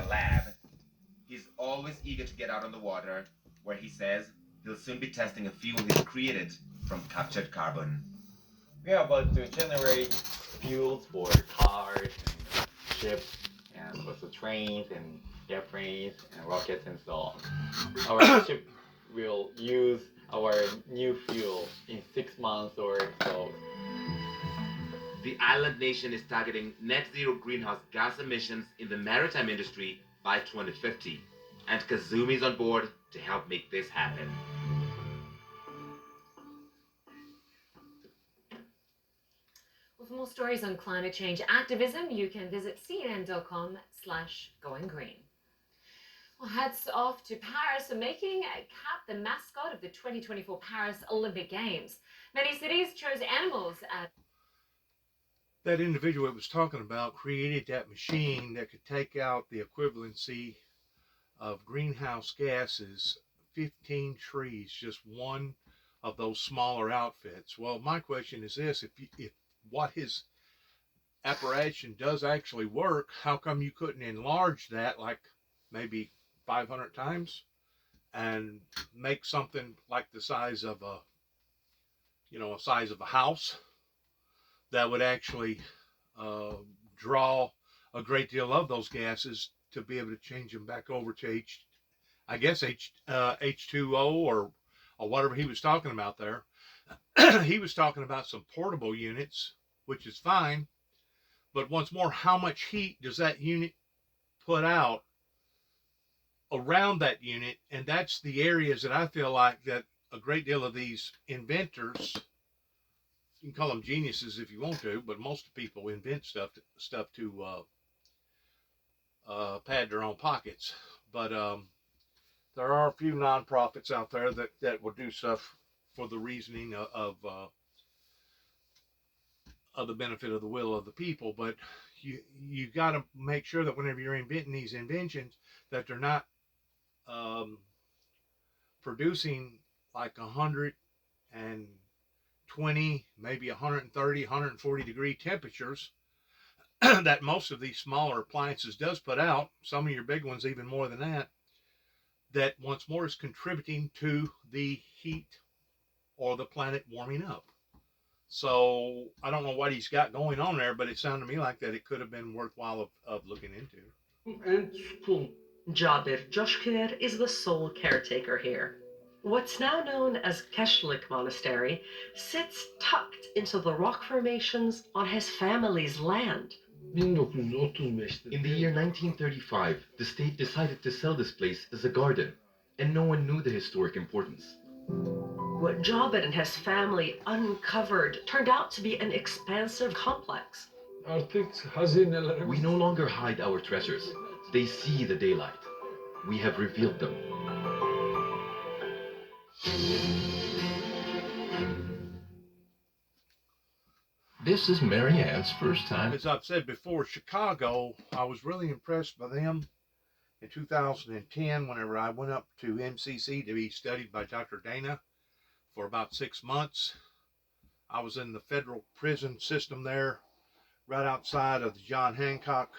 the lab, he's always eager to get out on the water, where he says he'll soon be testing a fuel he's created from captured carbon. We are about to generate fuels for cars and ships and also trains and airplanes and rockets and so on. Our ship will use our new fuel in 6 months or so. The island nation is targeting net zero greenhouse gas emissions in the maritime industry by 2050, and Kazumi's on board to help make this happen. Well, for more stories on climate change activism, you can visit cnn.com/goinggreen. Well, hats off to Paris for making a cat the mascot of the 2024 Paris Olympic Games. Many cities chose animals at... That individual that was talking about created that machine that could take out the equivalency of greenhouse gases, 15 trees, just one of those smaller outfits. Well, my question is this: if what his apparition does actually work, how come you couldn't enlarge that like maybe 500 times and make something like the size of a house that would actually draw a great deal of those gases to be able to change them back over to H2O or whatever he was talking about there. He was talking about some portable units, which is fine, but once more, how much heat does that unit put out around that unit? And that's the areas that I feel like that a great deal of these inventors, you can call them geniuses if you want to, but most people invent stuff to pad their own pockets. But there are a few nonprofits out there that will do stuff for the reasoning of the benefit of the will of the people. But you got to make sure that whenever you're inventing these inventions, that they're not producing like 120, maybe 130, 140 degree temperatures that most of these smaller appliances does put out. Some of your big ones even more than that. That once more is contributing to the heat or the planet warming up. So I don't know what he's got going on there, but it sounded to me like that it could have been worthwhile of looking into. And school. Jabir Joshkir is the sole caretaker here. What's now known as Keshlik Monastery sits tucked into the rock formations on his family's land. In the year 1935, the state decided to sell this place as a garden, and no one knew the historic importance. What Jabir and his family uncovered turned out to be an expansive complex. We no longer hide our treasures. They see the daylight. We have revealed them. This is Mary Ann's first time. As I've said before, Chicago, I was really impressed by them in 2010 whenever I went up to MCC to be studied by Dr. Dana for about 6 months. I was in the federal prison system there, right outside of the John Hancock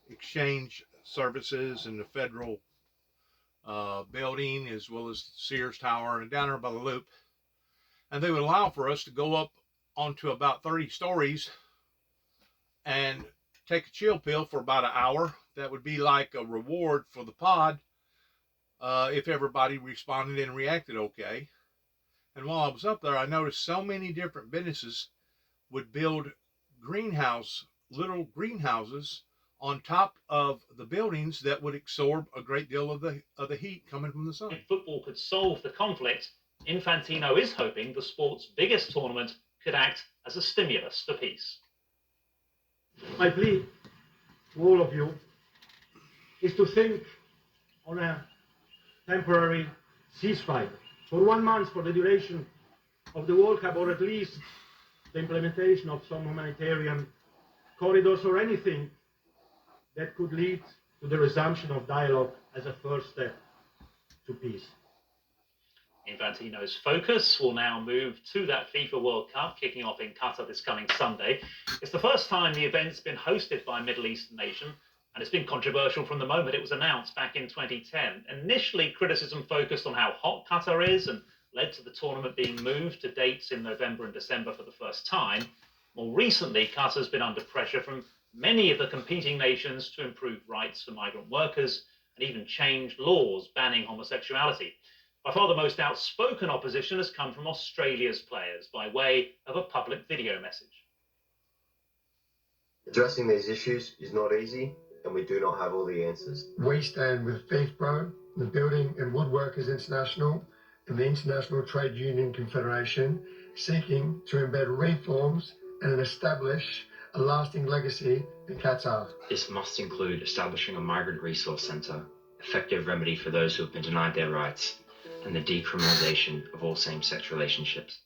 exchange services and the federal building, as well as Sears Tower, and down there by the Loop. And they would allow for us to go up onto about 30 stories and take a chill pill for about an hour. That would be like a reward for the pod if everybody responded and reacted okay. And while I was up there, I noticed so many different businesses would build little greenhouses on top of the buildings that would absorb a great deal of the heat coming from the sun. If football could solve the conflict, Infantino is hoping the sport's biggest tournament could act as a stimulus for peace. My plea to all of you is to think on a temporary ceasefire for 1 month for the duration of the World Cup, or at least the implementation of some humanitarian corridors or anything that could lead to the resumption of dialogue as a first step to peace. Infantino's focus will now move to that FIFA World Cup kicking off in Qatar this coming Sunday. It's the first time the event's been hosted by a Middle Eastern nation. And it's been controversial from the moment it was announced back in 2010. Initially, criticism focused on how hot Qatar is and led to the tournament being moved to dates in November and December for the first time. More recently, Qatar's been under pressure from many of the competing nations to improve rights for migrant workers and even change laws banning homosexuality. By far the most outspoken opposition has come from Australia's players by way of a public video message. Addressing these issues is not easy, and we do not have all the answers. We stand with FIFPro, the Building and Woodworkers International, and the International Trade Union Confederation, seeking to embed reforms and establish a lasting legacy in Qatar. This must include establishing a migrant resource centre, effective remedy for those who have been denied their rights, and the decriminalisation of all same-sex relationships.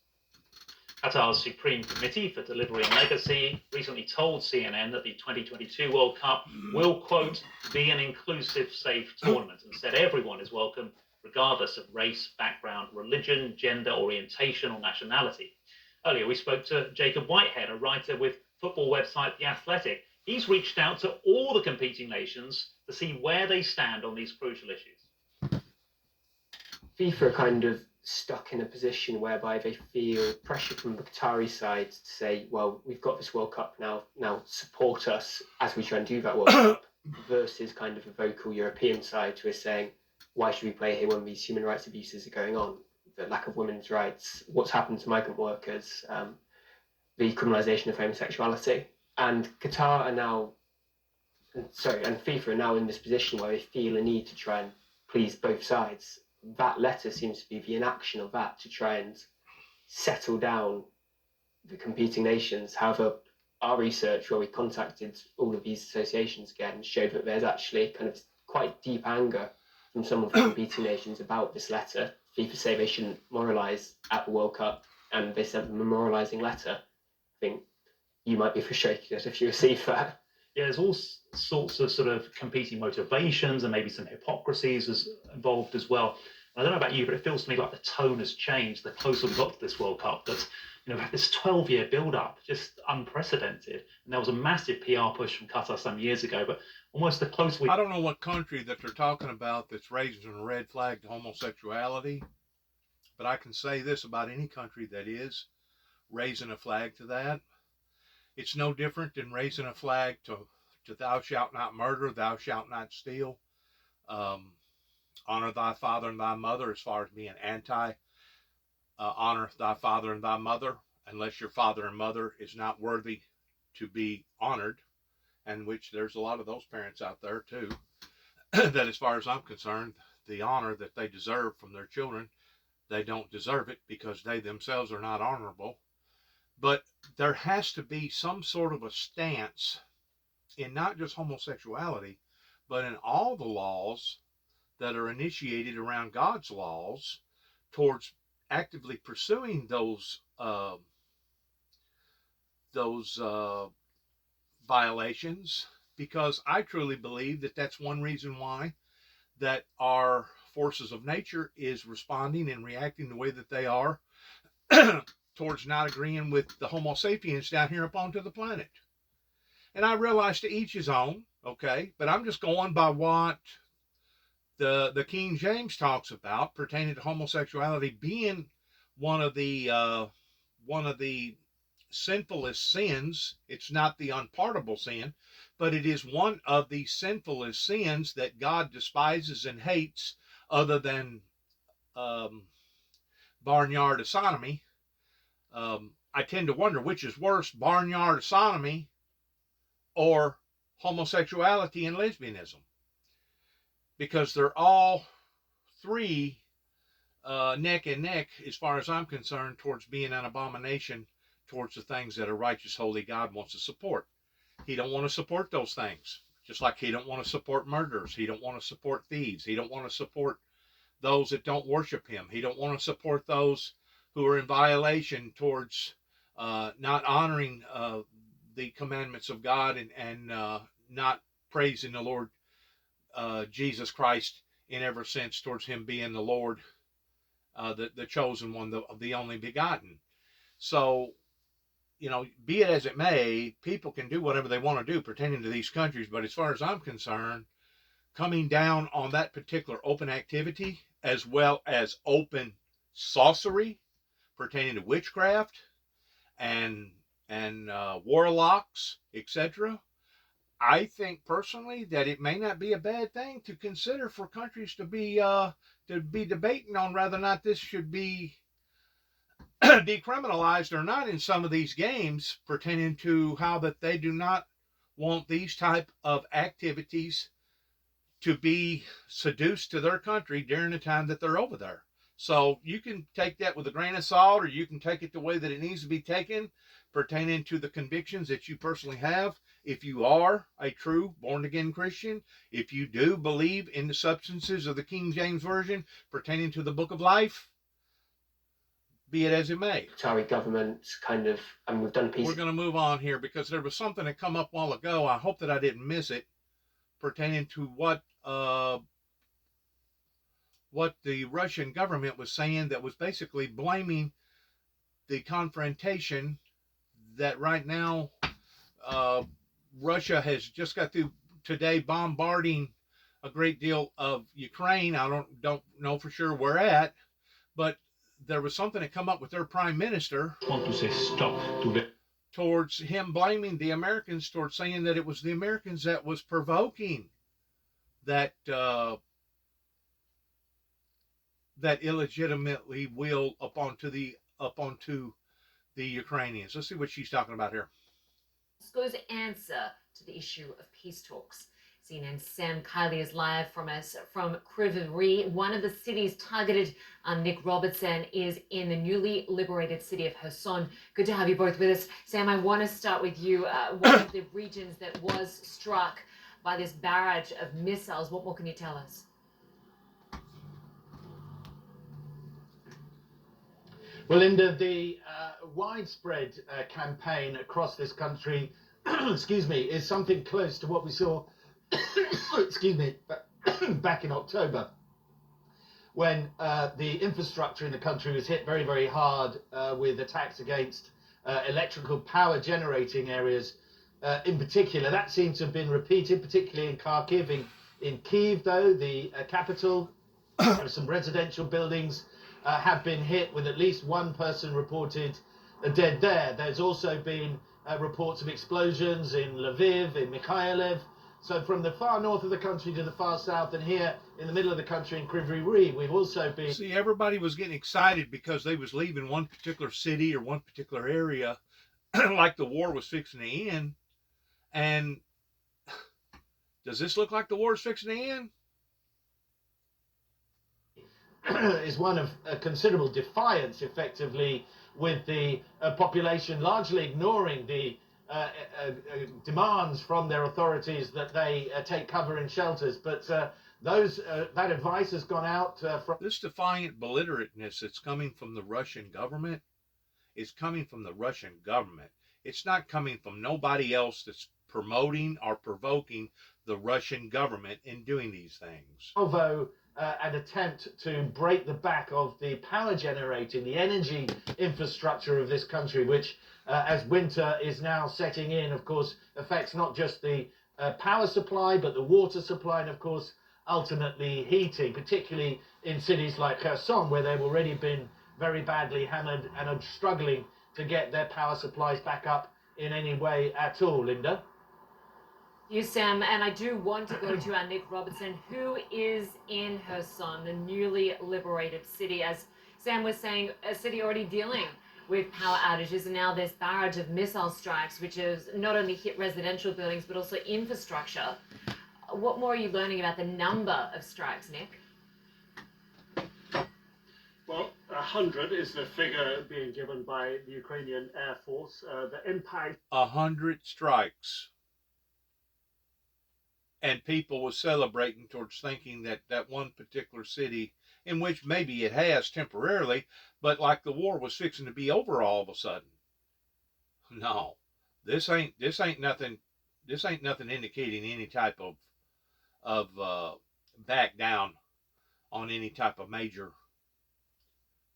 Qatar's Supreme Committee for Delivery and Legacy recently told CNN that the 2022 World Cup will, quote, be an inclusive, safe tournament, and said everyone is welcome, regardless of race, background, religion, gender, orientation, or nationality. Earlier, we spoke to Jacob Whitehead, a writer with football website The Athletic. He's reached out to all the competing nations to see where they stand on these crucial issues. FIFA are kind of stuck in a position whereby they feel pressure from the Qatari side to say, well, we've got this World Cup now support us as we try and do that World Cup, versus kind of a vocal European side who is saying, why should we play here when these human rights abuses are going on? The lack of women's rights, what's happened to migrant workers, the criminalisation of homosexuality. And Qatar are now, and FIFA are now in this position where they feel a need to try and please both sides. That letter seems to be the inaction of that to try and settle down the competing nations. However, our research, where we contacted all of these associations again, showed that there's actually kind of quite deep anger from some of the competing nations about this letter. FIFA say they shouldn't moralise at the World Cup, and they sent them a moralising letter. I think you might be frustrated if you receive that. Yeah, there's all sorts of sort of competing motivations and maybe some hypocrisies involved as well. I don't know about you, but it feels to me like the tone has changed the closer we got to this World Cup. That, you know, this 12-year build-up, just unprecedented. And there was a massive PR push from Qatar some years ago, but almost the closer we... I don't know what country that they're talking about that's raising a red flag to homosexuality, but I can say this about any country that is raising a flag to that. It's no different than raising a flag to thou shalt not murder, thou shalt not steal. Honor thy father and thy mother, as far as being anti honor thy father and thy mother, unless your father and mother is not worthy to be honored, and which there's a lot of those parents out there too, that as far as I'm concerned, the honor that they deserve from their children, they don't deserve it because they themselves are not honorable. But there has to be some sort of a stance in not just homosexuality, but in all the laws that are initiated around God's laws towards actively pursuing those violations, because I truly believe that that's one reason why that our forces of nature is responding and reacting the way that they are towards not agreeing with the Homo sapiens down here up onto the planet. And I realize to each his own, okay, but I'm just going by what the King James talks about pertaining to homosexuality being one of the sinfulest sins. It's not the unpardonable sin, but it is one of the sinfulest sins that God despises and hates, other than barnyard sodomy. I tend to wonder which is worse, barnyard sodomy or homosexuality and lesbianism, because they're all three neck and neck, as far as I'm concerned, towards being an abomination towards the things that a righteous, holy God wants to support. He don't want to support those things, just like he don't want to support murderers. He don't want to support thieves. He don't want to support those that don't worship him. He don't want to support those who are in violation towards not honoring the commandments of God and not praising the Lord Jesus Christ in every sense towards him being the Lord, the chosen one, the only begotten. So you know, be it as it may, people can do whatever they want to do pertaining to these countries. But as far as I'm concerned, coming down on that particular open activity, as well as open sorcery pertaining to witchcraft and warlocks, etc., I think personally that it may not be a bad thing to consider for countries to be debating on whether or not this should be decriminalized or not in some of these games, pertaining to how that they do not want these type of activities to be seduced to their country during the time that they're over there. So you can take that with a grain of salt, or you can take it the way that it needs to be taken, pertaining to the convictions that you personally have. If you are a true born-again Christian, if you do believe in the substances of the King James Version pertaining to the Book of Life, be it as it may. Qatari government kind of, and we've done We're going to move on here because there was something that come up a while ago. I hope that I didn't miss it, pertaining to what the Russian government was saying, that was basically blaming the confrontation that right now Russia has just got through today bombarding a great deal of Ukraine. I don't know for sure where at, but there was something that come up with their prime minister Want to say stop to the towards him blaming the Americans, towards saying that it was the Americans that was provoking that that illegitimately will up onto the Ukrainians. Let's see what she's talking about here. Moscow's answer to the issue of peace talks. CNN's Sam Kiley is live from K.J.V, one of the cities targeted. Nick Robertson is in the newly liberated city of Kherson. Good to have you both with us. Sam, I want to start with you. One of the regions that was struck by this barrage of missiles. What more can you tell us? Well, Linda, the widespread campaign across this country, excuse me, is something close to what we saw, excuse me, back in October, when the infrastructure in the country was hit very, very hard with attacks against electrical power generating areas. In particular, that seems to have been repeated, particularly in Kharkiv. In Kyiv, though, the capital, some residential buildings have been hit, with at least one person reported dead there. There's also been reports of explosions in Lviv, in Mykolaiv. So from the far north of the country to the far south, and here in the middle of the country in K.J.V, we've also been... See, everybody was getting excited because they was leaving one particular city or one particular area like the war was fixing to end. And does this look like the war is fixing to end? Is one of considerable defiance, effectively, with the population largely ignoring the demands from their authorities that they take cover in shelters. But that advice has gone out from... This defiant belligerentness that's coming from the Russian government is coming from the Russian government. It's not coming from nobody else that's promoting or provoking the Russian government in doing these things. Although an attempt to break the back of the power generating, the energy infrastructure of this country, which, as winter is now setting in, of course, affects not just the power supply, but the water supply, and of course, ultimately heating, particularly in cities like Kherson, where they've already been very badly hammered and are struggling to get their power supplies back up in any way at all. Linda? You, Sam, and I do want to go to our Nick Robertson, who is in Kherson, the newly liberated city. As Sam was saying, a city already dealing with power outages, and now this barrage of missile strikes, which has not only hit residential buildings, but also infrastructure. What more are you learning about the number of strikes, Nick? Well, 100 is the figure being given by the Ukrainian Air Force. The impact... 100 strikes. And people were celebrating towards thinking that that one particular city, in which maybe it has temporarily, but like the war was fixing to be over all of a sudden. No, this ain't nothing indicating any type of back down on any type of major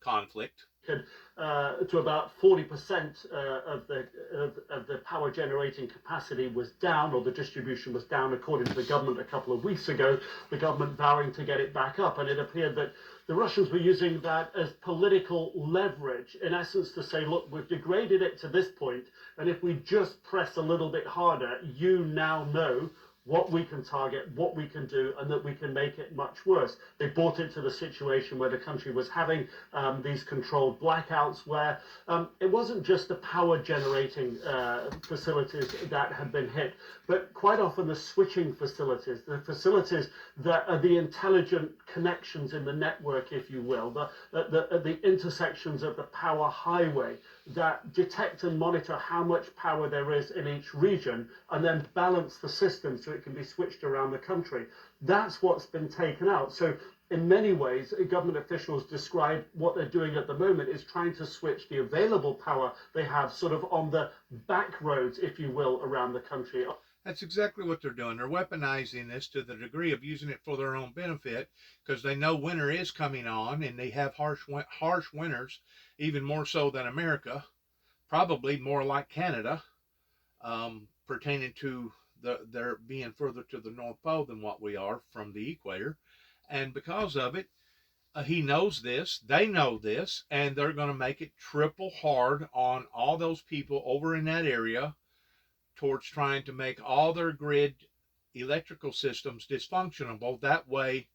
conflict. To about 40% of the power generating capacity was down, or the distribution was down, according to the government a couple of weeks ago, the government vowing to get it back up. And it appeared that the Russians were using that as political leverage, in essence, to say, look, we've degraded it to this point, and if we just press a little bit harder, you now know what we can target, what we can do, and that we can make it much worse. They brought it to the situation where the country was having these controlled blackouts, where it wasn't just the power generating facilities that had been hit, but quite often the switching facilities, the facilities that are the intelligent connections in the network, if you will, the intersections of the power highway that detect and monitor how much power there is in each region, and then balance the system so it can be switched around the country. That's what's been taken out. So in many ways, government officials describe what they're doing at the moment is trying to switch the available power they have sort of on the back roads, if you will, around the country. That's exactly what they're doing. They're weaponizing this to the degree of using it for their own benefit, because they know winter is coming on, and they have harsh winters, even more so than America, probably more like Canada, pertaining to their being further to the North Pole than what we are from the equator. And because of it, he knows this, they know this, and they're going to make it triple hard on all those people over in that area towards trying to make all their grid electrical systems dysfunctional. That way,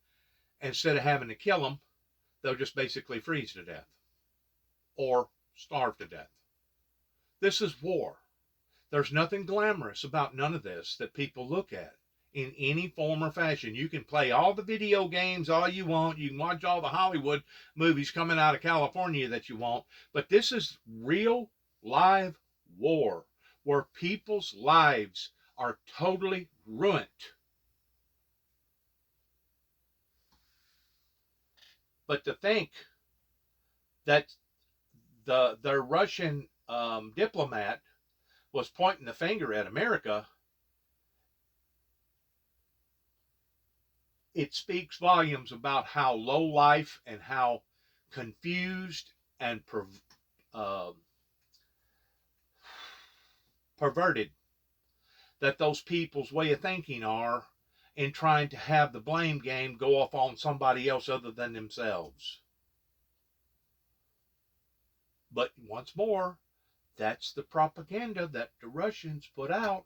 instead of having to kill them, they'll just basically freeze to death or starve to death. This is war. There's nothing glamorous about none of this that people look at in any form or fashion. You can play all the video games all you want. You can watch all the Hollywood movies coming out of California that you want. But this is real live war, where people's lives are totally ruined. But to think that the Russian diplomat was pointing the finger at America, it speaks volumes about how low life and how confused and perverted that those people's way of thinking are in trying to have the blame game go off on somebody else other than themselves. But once more, that's the propaganda that the Russians put out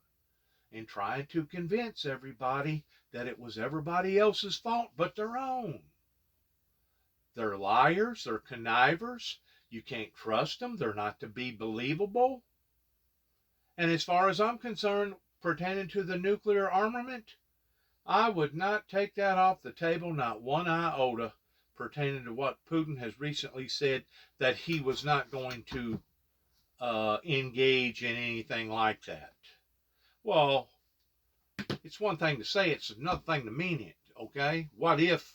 in trying to convince everybody that it was everybody else's fault but their own. They're liars, they're connivers, you can't trust them, they're not to be believable. And as far as I'm concerned, pertaining to the nuclear armament, I would not take that off the table, not one iota, pertaining to what Putin has recently said, that he was not going to engage in anything like that. Well, it's one thing to say, it's another thing to mean it, okay? What if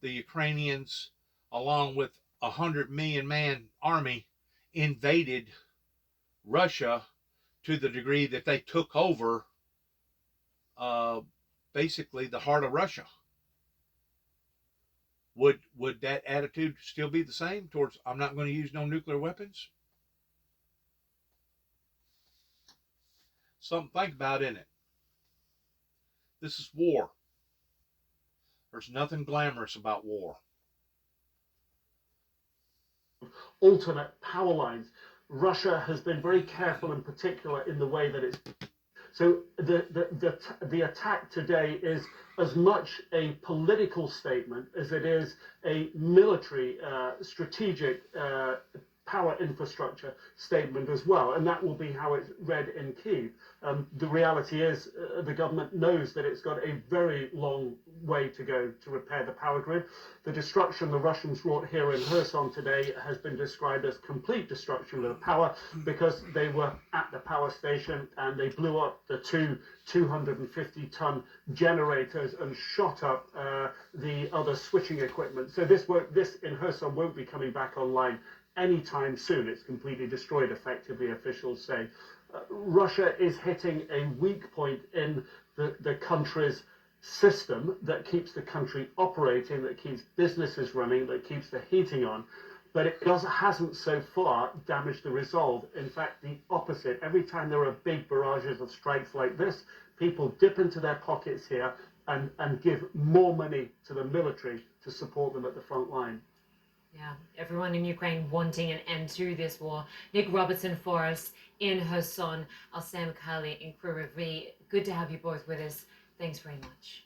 the Ukrainians, along with 100 million man army, invaded Russia to the degree that they took over basically the heart of Russia? Would that attitude still be the same towards, I'm not going to use no nuclear weapons? Something to think about, isn't it? This is war. There's nothing glamorous about war. Alternate power lines. Russia has been very careful in particular in the way that it's... So the attack today is as much a political statement as it is a military strategic power infrastructure statement as well, and that will be how it's read in Kyiv. The reality is the government knows that it's got a very long way to go to repair the power grid. The destruction the Russians wrought here in Kherson today has been described as complete destruction of the power, because they were at the power station and they blew up the two 250-ton generators and shot up the other switching equipment. So this in Kherson won't be coming back online anytime soon. It's completely destroyed, effectively, officials say. Russia is hitting a weak point in the country's system that keeps the country operating, that keeps businesses running, that keeps the heating on. but it hasn't so far damaged the resolve. In fact, the opposite. Every time there are big barrages of strikes like this, people dip into their pockets here and give more money to the military to support them at the front line. Yeah, everyone in Ukraine wanting an end to this war. Nick Robertson for us in Kherson, Sam Kali in Kryvyi. Good to have you both with us. Thanks very much.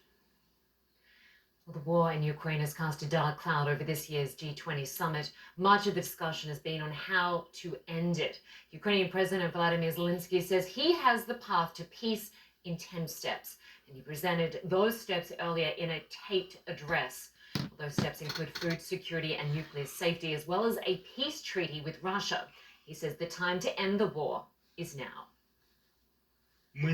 Well, the war in Ukraine has cast a dark cloud over this year's G20 summit. Much of the discussion has been on how to end it. Ukrainian President Vladimir Zelensky says he has the path to peace in 10 steps, and he presented those steps earlier in a taped address. Those steps include food security and nuclear safety, as well as a peace treaty with Russia. He says the time to end the war is now. We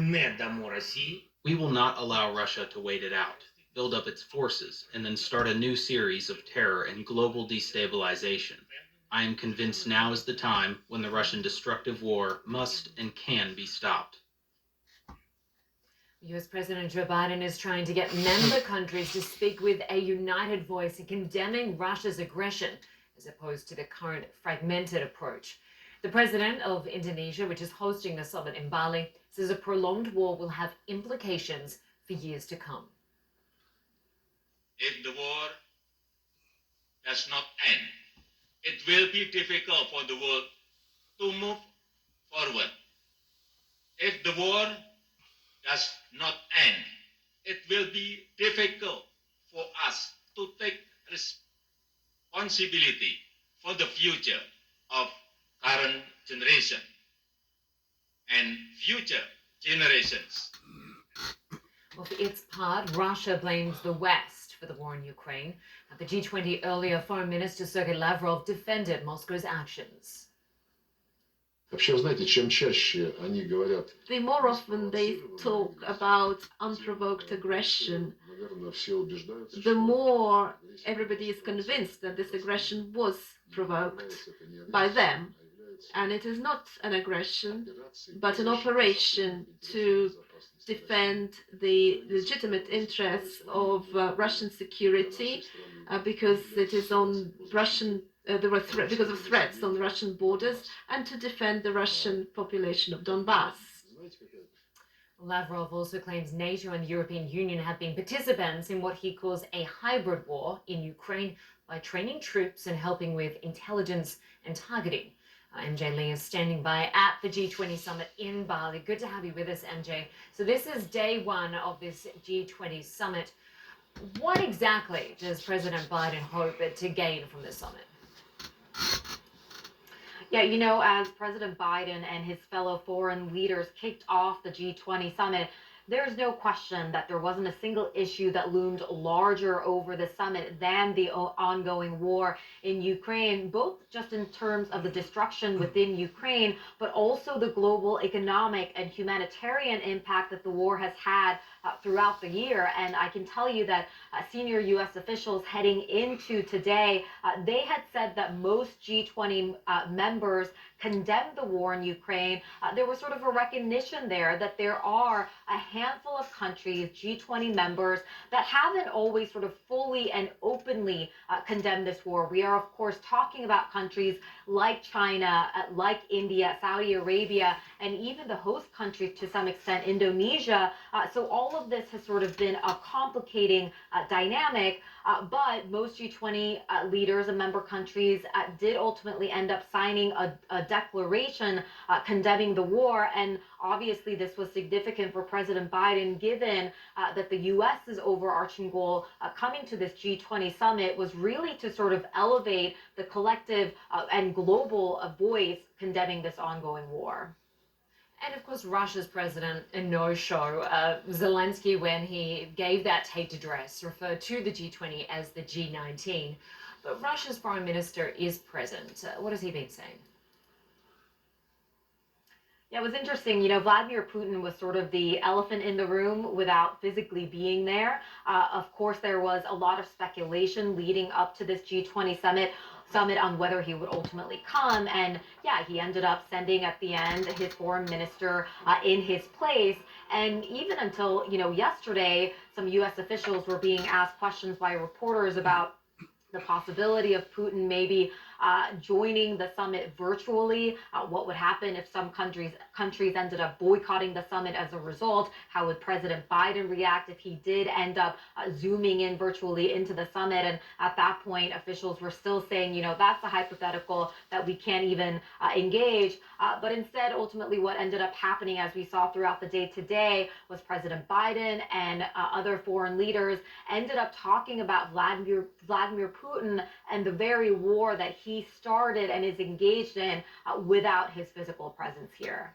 will not allow Russia to wait it out, build up its forces, and then start a new series of terror and global destabilization. I am convinced now is the time when the Russian destructive war must and can be stopped. US President Joe Biden is trying to get member countries to speak with a united voice in condemning Russia's aggression, as opposed to the current fragmented approach. The president of Indonesia, which is hosting the summit in Bali, says a prolonged war will have implications for years to come. If the war does not end, it will be difficult for the world to move forward. If the war does not end, it will be difficult for us to take responsibility for the future of current generation and future generations. Well, for its part, Russia blames the West for the war in Ukraine. At the G20 earlier, Foreign Minister Sergei Lavrov defended Moscow's actions. The more often they talk about unprovoked aggression, the more everybody is convinced that this aggression was provoked by them. And it is not an aggression, but an operation to defend the legitimate interests of Russian security, because it is on Russian because of threats on the Russian borders, and to defend the Russian population of Donbass. Lavrov also claims NATO and the European Union have been participants in what he calls a hybrid war in Ukraine by training troops and helping with intelligence and targeting. MJ Lee is standing by at the G20 summit in Bali. Good to have you with us, MJ. So this is day one of this G20 summit. What exactly does President Biden hope to gain from this summit? Yeah, you know, as President Biden and his fellow foreign leaders kicked off the G20 summit, there's no question that there wasn't a single issue that loomed larger over the summit than the ongoing war in Ukraine, both just in terms of the destruction within Ukraine, but also the global economic and humanitarian impact that the war has had throughout the year. And I can tell you that senior U.S. officials heading into today, they had said that most G20 members condemned the war in Ukraine. There was sort of a recognition there that there are a handful of countries, G20 members, that haven't always sort of fully and openly condemned this war. We are, of course, talking about countries like China, like India, Saudi Arabia, and even the host countries to some extent, Indonesia. So all of this has sort of been a complicating dynamic, but most G20 leaders and member countries did ultimately end up signing a declaration condemning the war. And obviously this was significant for President Biden, given that the U.S.'s overarching goal coming to this G20 summit was really to sort of elevate the collective and global voice condemning this ongoing war. And of course, Russia's president, a no-show. Zelensky, when he gave that taped address, referred to the G20 as the G19. But Russia's foreign minister is present. What has he been saying? Yeah, it was interesting. You know, Vladimir Putin was sort of the elephant in the room without physically being there. Of course, there was a lot of speculation leading up to this G20 summit on whether he would ultimately come. And yeah, he ended up sending at the end his foreign minister in his place. And even until, you know, yesterday, some U.S. officials were being asked questions by reporters about the possibility of Putin maybe joining the summit virtually. What would happen if some countries ended up boycotting the summit as a result? How would President Biden react if he did end up zooming in virtually into the summit? And at that point, officials were still saying, that's a hypothetical that we can't even engage. But instead, ultimately, what ended up happening, as we saw throughout the day today, was President Biden and other foreign leaders ended up talking about Vladimir Putin and the very war that he started and is engaged in without his physical presence here.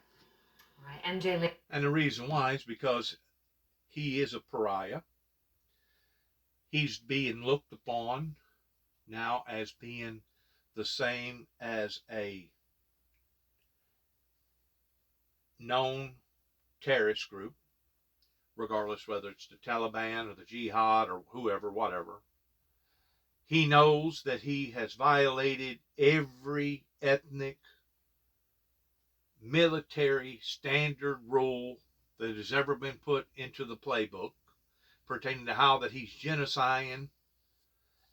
Right, MJ. And the reason why is because he is a pariah. He's being looked upon now as being the same as a known terrorist group, regardless whether it's the Taliban or the Jihad or whoever, whatever. He knows that he has violated every ethnic, military standard rule that has ever been put into the playbook pertaining to how that he's genociding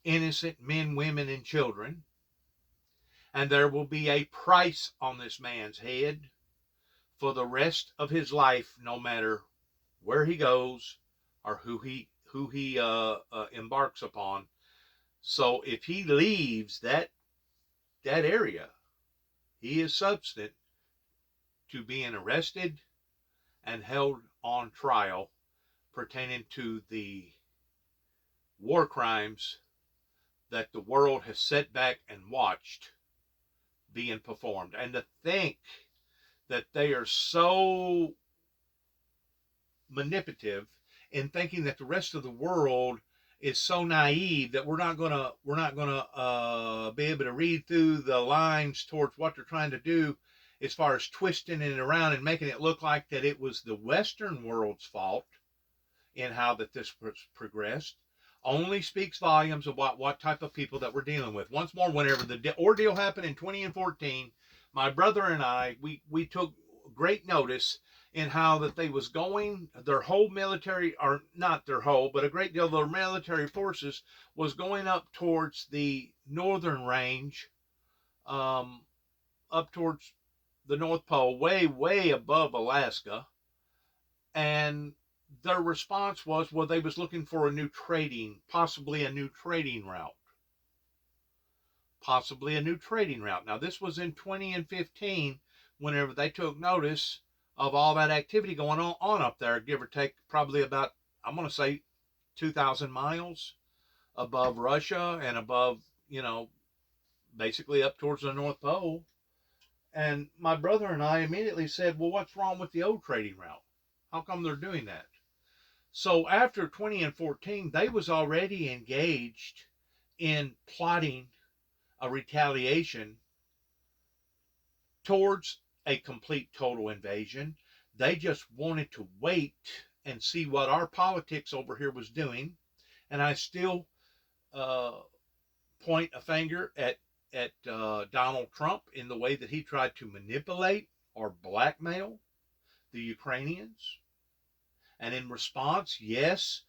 innocent men, women, and children. And there will be a price on this man's head for the rest of his life, no matter where he goes or who he embarks upon. So if he leaves that area, he is subject to being arrested and held on trial pertaining to the war crimes that the world has sat back and watched being performed. And to think that they are so manipulative in thinking that the rest of the world is so naive that we're not gonna be able to read through the lines towards what they're trying to do as far as twisting it around and making it look like that it was the Western world's fault in how that this progressed, only speaks volumes about what type of people that we're dealing with. Once more, whenever the ordeal happened in 2014, my brother and I, we took great notice in how that they was going, their whole military, or not their whole, but a great deal of their military forces was going up towards the northern range, up towards the North Pole, way, way above Alaska. And their response was, well, they was looking for possibly a new trading route. Now, this was in 2015, whenever they took notice of all that activity going on up there, give or take probably about, I'm going to say 2,000 miles above Russia and above, basically up towards the North Pole. And my brother and I immediately said, well, what's wrong with the old trading route? How come they're doing that? So after 2014, they was already engaged in plotting a retaliation towards a complete total invasion. They just wanted to wait and see what our politics over here was doing. And I still point a finger at Donald Trump in the way that he tried to manipulate or blackmail the Ukrainians. And in response, yes,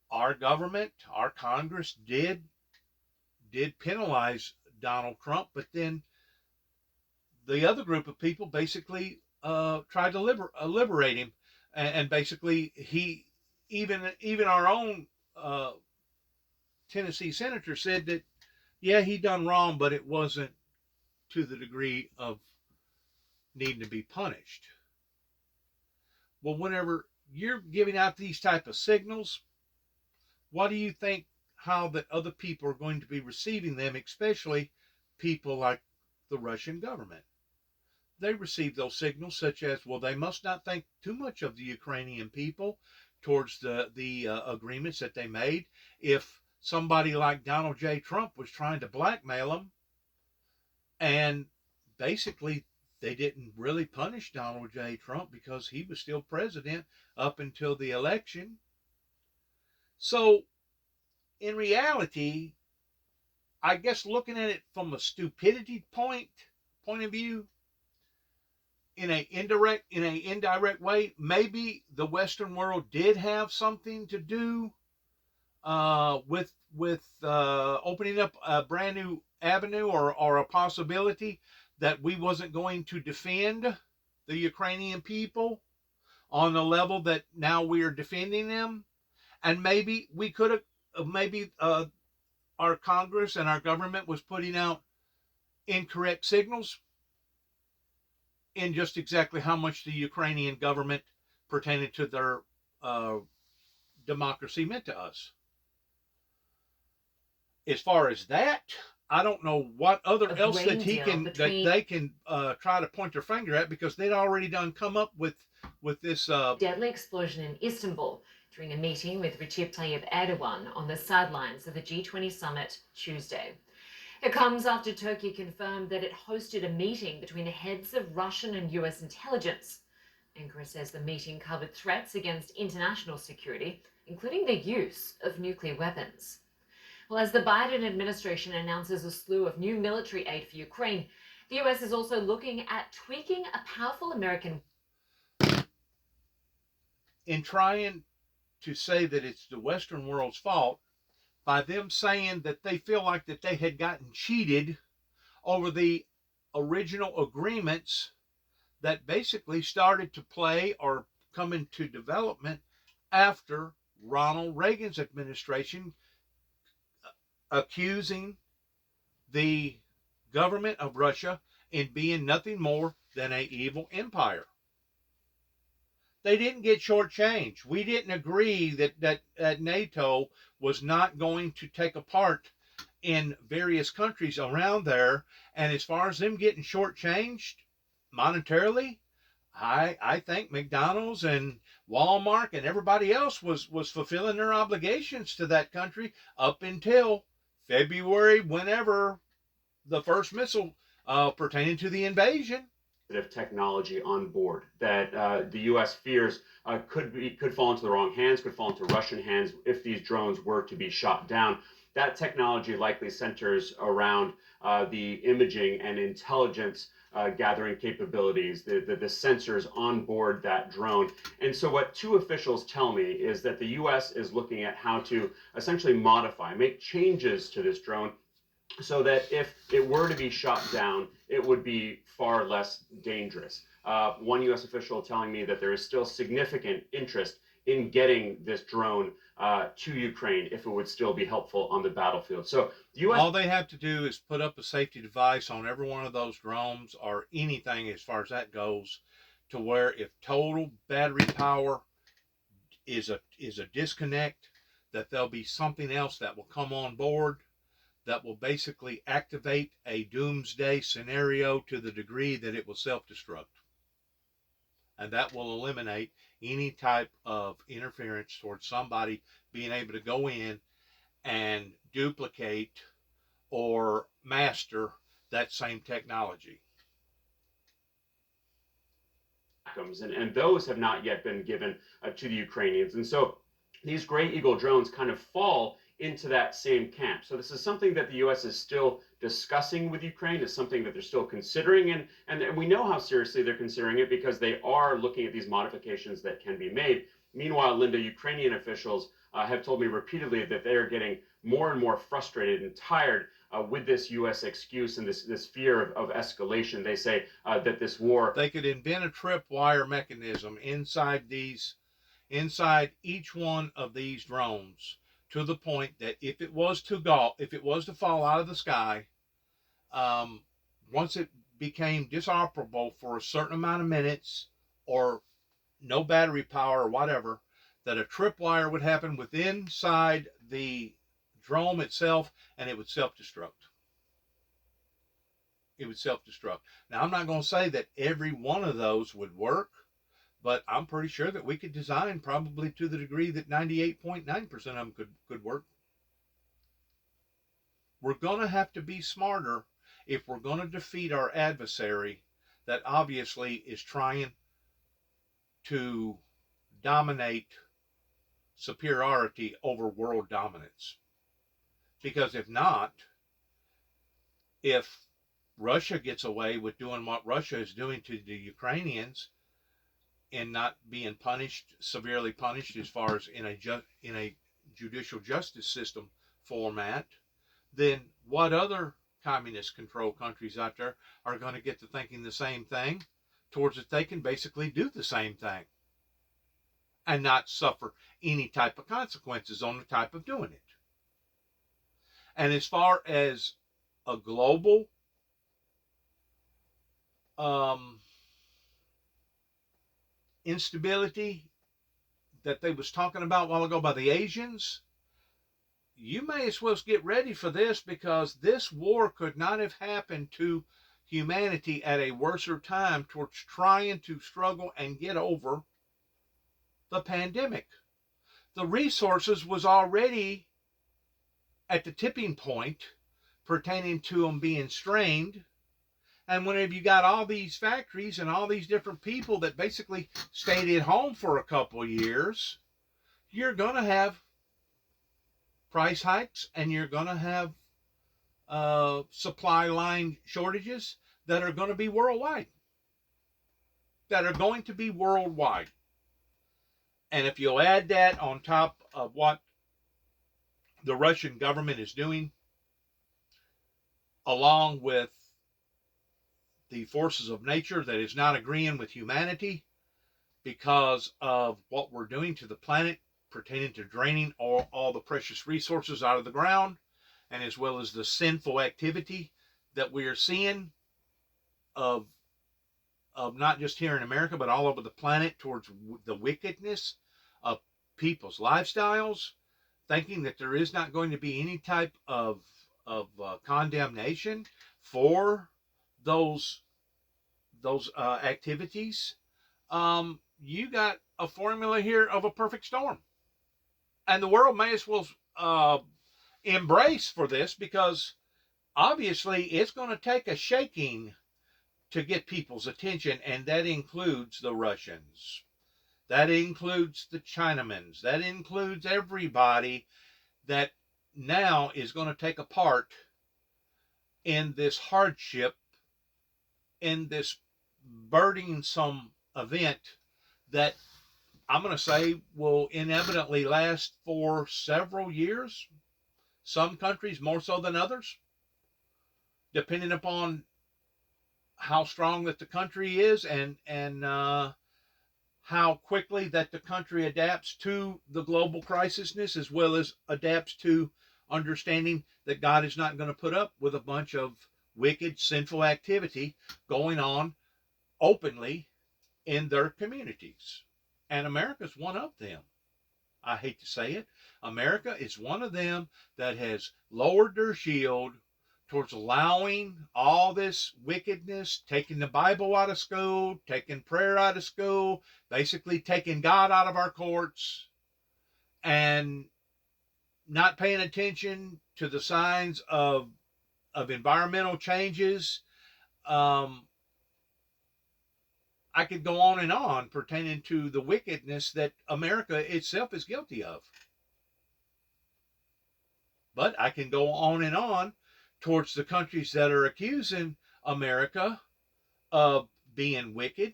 our government, our Congress did penalize Donald Trump, but then the other group of people basically tried to liberate him, and basically even our own Tennessee senator said that, yeah, he done wrong, but it wasn't to the degree of needing to be punished. Well, whenever you're giving out these type of signals, what do you think how that other people are going to be receiving them, especially people like the Russian government? They receive those signals such as, well, they must not think too much of the Ukrainian people towards the agreements that they made. If somebody like Donald J. Trump was trying to blackmail them, and basically they didn't really punish Donald J. Trump because he was still president up until the election. So in reality, I guess looking at it from a stupidity point of view, in an indirect way, maybe the Western world did have something to do with opening up a brand new avenue or a possibility that we wasn't going to defend the Ukrainian people on the level that now we are defending them, and maybe we could have maybe our Congress and our government was putting out incorrect signals in just exactly how much the Ukrainian government pertaining to their democracy meant to us. As far as that, I don't know what other else that they can try to point their finger at, because they'd already done come up with this deadly explosion in Istanbul during a meeting with Recep Tayyip Erdogan on the sidelines of the G20 summit Tuesday. It comes after Turkey confirmed that it hosted a meeting between the heads of Russian and US intelligence. Ankara says the meeting covered threats against international security, including the use of nuclear weapons. Well, as the Biden administration announces a slew of new military aid for Ukraine, the US is also looking at tweaking a powerful American. In trying to say that it's the Western world's fault, by them saying that they feel like that they had gotten cheated over the original agreements that basically started to play or come into development after Ronald Reagan's administration accusing the government of Russia in being nothing more than an evil empire. They didn't get shortchanged. We didn't agree that NATO was not going to take a part in various countries around there. And as far as them getting shortchanged monetarily, I think McDonald's and Walmart and everybody else was fulfilling their obligations to that country up until February, whenever the first missile pertaining to the invasion. Technology on board that the U.S. fears could fall into the wrong hands, could fall into Russian hands if these drones were to be shot down. That technology likely centers around the imaging and intelligence gathering capabilities, the sensors on board that drone. And so what two officials tell me is that the U.S. is looking at how to essentially modify, make changes to this drone so that if it were to be shot down, it would be far less dangerous. One U.S. official telling me that there is still significant interest in getting this drone to Ukraine if it would still be helpful on the battlefield. So the U.S. All they have to do is put up a safety device on every one of those drones or anything as far as that goes, to where if total battery power is a disconnect, that there'll be something else that will come on board that will basically activate a doomsday scenario to the degree that it will self-destruct. And that will eliminate any type of interference towards somebody being able to go in and duplicate or master that same technology. And those have not yet been given to the Ukrainians. And so these Gray Eagle drones kind of fall into that same camp. So this is something that the U.S. is still discussing with Ukraine. It's something that they're still considering. And we know how seriously they're considering it because they are looking at these modifications that can be made. Meanwhile, Linda, Ukrainian officials have told me repeatedly that they are getting more and more frustrated and tired with this U.S. excuse and this fear of escalation. They say that this war... They could invent a tripwire mechanism inside each one of these drones, to the point that if it was to fall out of the sky, once it became disoperable for a certain amount of minutes or no battery power or whatever, that a tripwire would happen within inside the drone itself, and it would self-destruct. It would self-destruct. Now, I'm not going to say that every one of those would work, but I'm pretty sure that we could design probably to the degree that 98.9% of them could work. We're going to have to be smarter if we're going to defeat our adversary that obviously is trying to dominate superiority over world dominance. Because if not, if Russia gets away with doing what Russia is doing to the Ukrainians and not being punished, severely punished, as far as in a judicial justice system format, then what other communist controlled countries out there are going to get to thinking the same thing towards that they can basically do the same thing and not suffer any type of consequences on the type of doing it. And as far as a global instability that they was talking about a while ago by the Asians, you may as well get ready for this, because this war could not have happened to humanity at a worser time towards trying to struggle and get over the pandemic. The resources was already at the tipping point pertaining to them being strained. And whenever you got all these factories and all these different people that basically stayed at home for a couple of years, you're going to have price hikes, and you're going to have supply line shortages that are going to be worldwide. And if you'll add that on top of what the Russian government is doing, along with the forces of nature that is not agreeing with humanity because of what we're doing to the planet pertaining to draining all the precious resources out of the ground, and as well as the sinful activity that we are seeing of not just here in America, but all over the planet towards the wickedness of people's lifestyles, thinking that there is not going to be any type of condemnation for those activities. You got a formula here of a perfect storm, and the world may as well embrace for this, because obviously it's going to take a shaking to get people's attention, and that includes the Russians, that includes the Chinamans, that includes everybody that now is going to take a part in this hardship, in this burdensome event that I'm going to say will inevitably last for several years. Some countries more so than others, depending upon how strong that the country is, and how quickly that the country adapts to the global crisisness, as well as adapts to understanding that God is not going to put up with a bunch of wicked, sinful activity going on openly in their communities. And America's one of them. I hate to say it. America is one of them that has lowered their shield towards allowing all this wickedness, taking the Bible out of school, taking prayer out of school, basically taking God out of our courts, and not paying attention to the signs of environmental changes. I could go on and on pertaining to the wickedness that America itself is guilty of. But I can go on and on towards the countries that are accusing America of being wicked,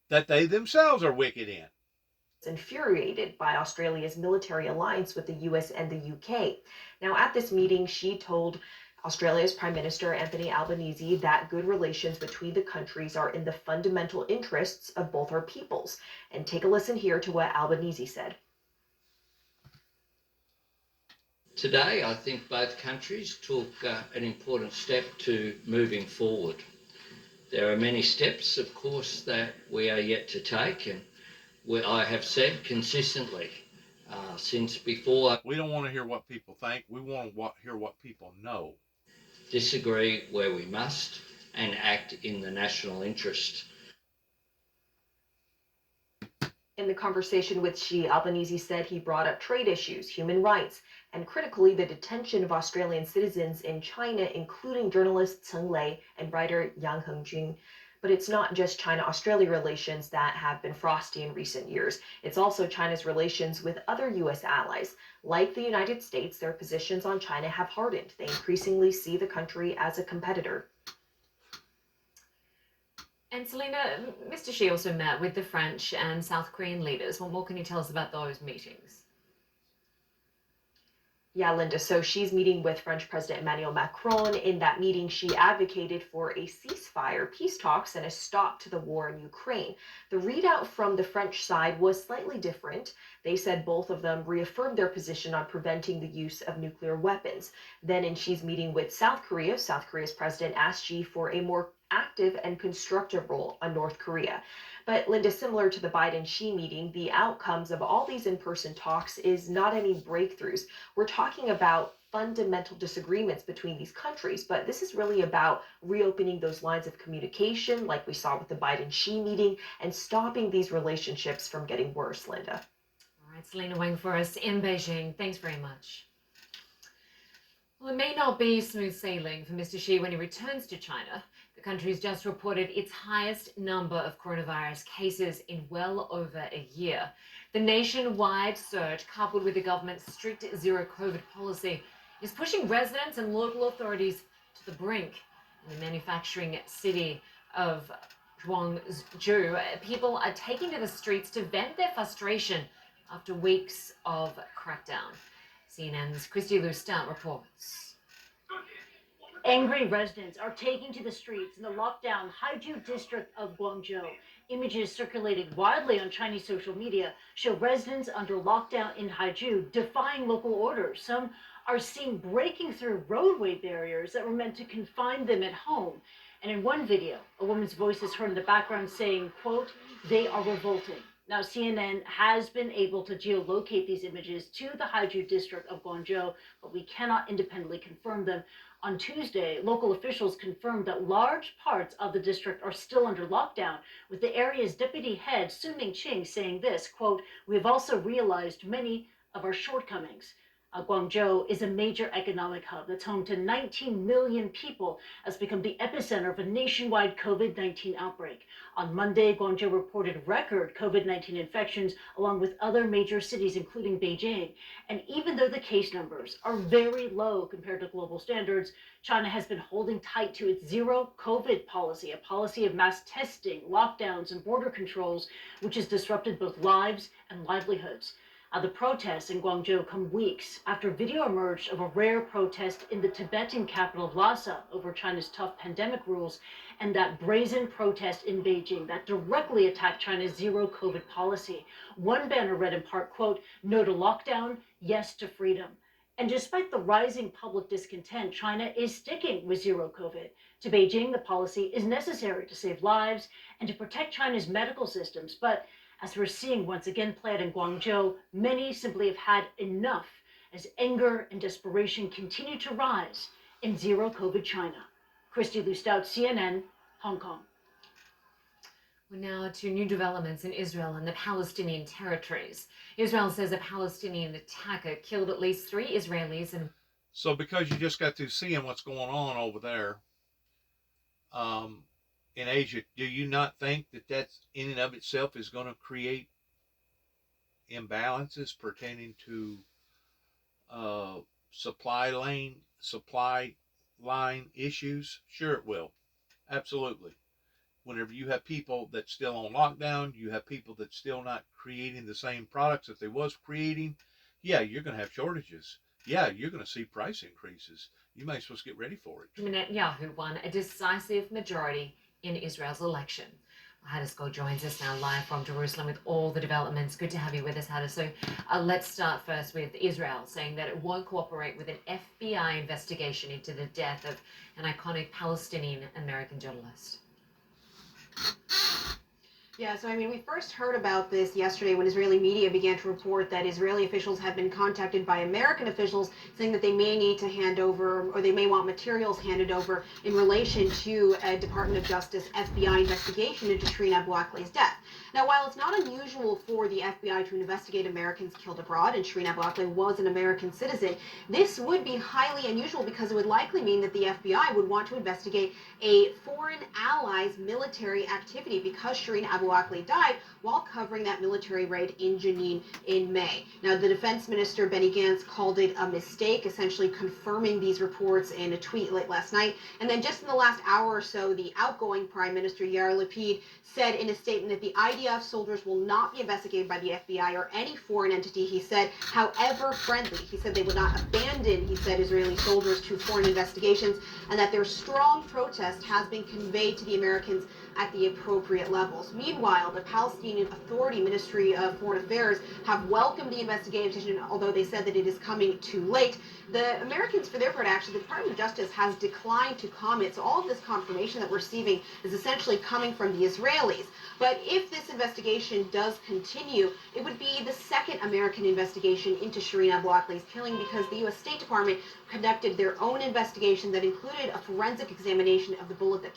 that they themselves are wicked in. Infuriated by Australia's military alliance with the US and the UK. Now, at this meeting, she told Australia's Prime Minister Anthony Albanese that good relations between the countries are in the fundamental interests of both our peoples. And take a listen here to what Albanese said. Today, I think both countries took an important step to moving forward. There are many steps, of course, that we are yet to take, and I have said consistently since before. We don't want to hear what people think. We want to hear what people know. Disagree where we must and act in the national interest. In the conversation with Xi, Albanese said he brought up trade issues, human rights, and critically the detention of Australian citizens in China, including journalist Ceng Lei and writer Yang Hengjun. But it's not just China-Australia relations that have been frosty in recent years. It's also China's relations with other U.S. allies. Like the United States, their positions on China have hardened. They increasingly see the country as a competitor. And Selena, Mr. Xi also met with the French and South Korean leaders. What more can you tell us about those meetings? Yeah, Linda. So she's meeting with French President Emmanuel Macron. In that meeting, she advocated for a ceasefire, peace talks, and a stop to the war in Ukraine. The readout from the French side was slightly different. They said both of them reaffirmed their position on preventing the use of nuclear weapons. Then, in Xi's meeting with South Korea's president asked Xi for a more active and constructive role on North Korea. But Linda, similar to the Biden-Xi meeting, the outcomes of all these in-person talks is not any breakthroughs. We're talking about fundamental disagreements between these countries, but this is really about reopening those lines of communication, like we saw with the Biden-Xi meeting, and stopping these relationships from getting worse, Linda. All right, Selena Wang for us in Beijing. Thanks very much. Well, it may not be smooth sailing for Mr. Xi when he returns to China. The country's just reported its highest number of coronavirus cases in well over a year. The nationwide surge, coupled with the government's strict zero-COVID policy, is pushing residents and local authorities to the brink. In the manufacturing city of Guangzhou, people are taking to the streets to vent their frustration after weeks of crackdown. CNN's Christy Lustat reports. Angry residents are taking to the streets in the lockdown Haizhu district of Guangzhou. Images circulating widely on Chinese social media show residents under lockdown in Haizhu defying local orders. Some are seen breaking through roadway barriers that were meant to confine them at home. And in one video, a woman's voice is heard in the background saying, quote, "They are revolting." Now, CNN has been able to geolocate these images to the Haizhu district of Guangzhou, but we cannot independently confirm them. On Tuesday, local officials confirmed that large parts of the district are still under lockdown, with the area's deputy head, Su Mingqing, saying this, quote, "We have also realized many of our shortcomings." Guangzhou is a major economic hub that's home to 19 million people, has become the epicenter of a nationwide COVID-19 outbreak. On Monday, Guangzhou reported record COVID-19 infections along with other major cities, including Beijing. And even though the case numbers are very low compared to global standards, China has been holding tight to its zero COVID policy, a policy of mass testing, lockdowns, and border controls, which has disrupted both lives and livelihoods. The protests in Guangzhou come weeks after video emerged of a rare protest in the Tibetan capital of Lhasa over China's tough pandemic rules, and that brazen protest in Beijing that directly attacked China's zero COVID policy. One banner read in part, quote, "No to lockdown, yes to freedom." And despite the rising public discontent, China is sticking with zero COVID. To Beijing, the policy is necessary to save lives and to protect China's medical systems. But as we're seeing once again play out in Guangzhou, many simply have had enough as anger and desperation continue to rise in zero COVID China. Christy Lustout, CNN, Hong Kong. We're now to new developments in Israel and the Palestinian territories. Israel says a Palestinian attacker killed at least 3 Israelis and... So because you just got through seeing what's going on over there, in Asia, do you not think that that's in and of itself is going to create imbalances pertaining to supply line issues? Sure it will. Absolutely. Whenever you have people that's still on lockdown, you have people that's still not creating the same products that they was creating, yeah, you're going to have shortages. Yeah, you're going to see price increases. You may as well get ready for it. Netanyahu won a decisive majority in Israel's election. Hadis joins us now live from Jerusalem with all the developments. Good to have you with us, Hadis. So let's start first with Israel saying that it won't cooperate with an FBI investigation into the death of an iconic Palestinian American journalist. Yeah, so I mean, we first heard about this yesterday when Israeli media began to report that Israeli officials have been contacted by American officials saying that they may need to hand over, or they may want materials handed over in relation to a Department of Justice FBI investigation into Shireen Abu Akleh's death. Now, while it's not unusual for the FBI to investigate Americans killed abroad, and Shireen Abu Akleh was an American citizen, this would be highly unusual because it would likely mean that the FBI would want to investigate a foreign ally's military activity because Shireen Abu Akleh died while covering that military raid in Jenin in May. Now, the defense minister, Benny Gantz, called it a mistake, essentially confirming these reports in a tweet late last night. And then just in the last hour or so, the outgoing Prime Minister, Yair Lapid, said in a statement that the IDF soldiers will not be investigated by the FBI or any foreign entity, he said, however friendly. He said they would not abandon, he said, Israeli soldiers to foreign investigations, and that their strong protest has been conveyed to the Americans at the appropriate levels. Meanwhile, the Palestinian Authority Ministry of Foreign Affairs have welcomed the investigation, although they said that it is coming too late. The Americans, for their part, actually, the Department of Justice has declined to comment. So all of this confirmation that we're receiving is essentially coming from the Israelis. But if this investigation does continue, it would be the second American investigation into Shireen Abu Akleh's killing, because the U.S. State Department conducted their own investigation that included a forensic examination of the bullet that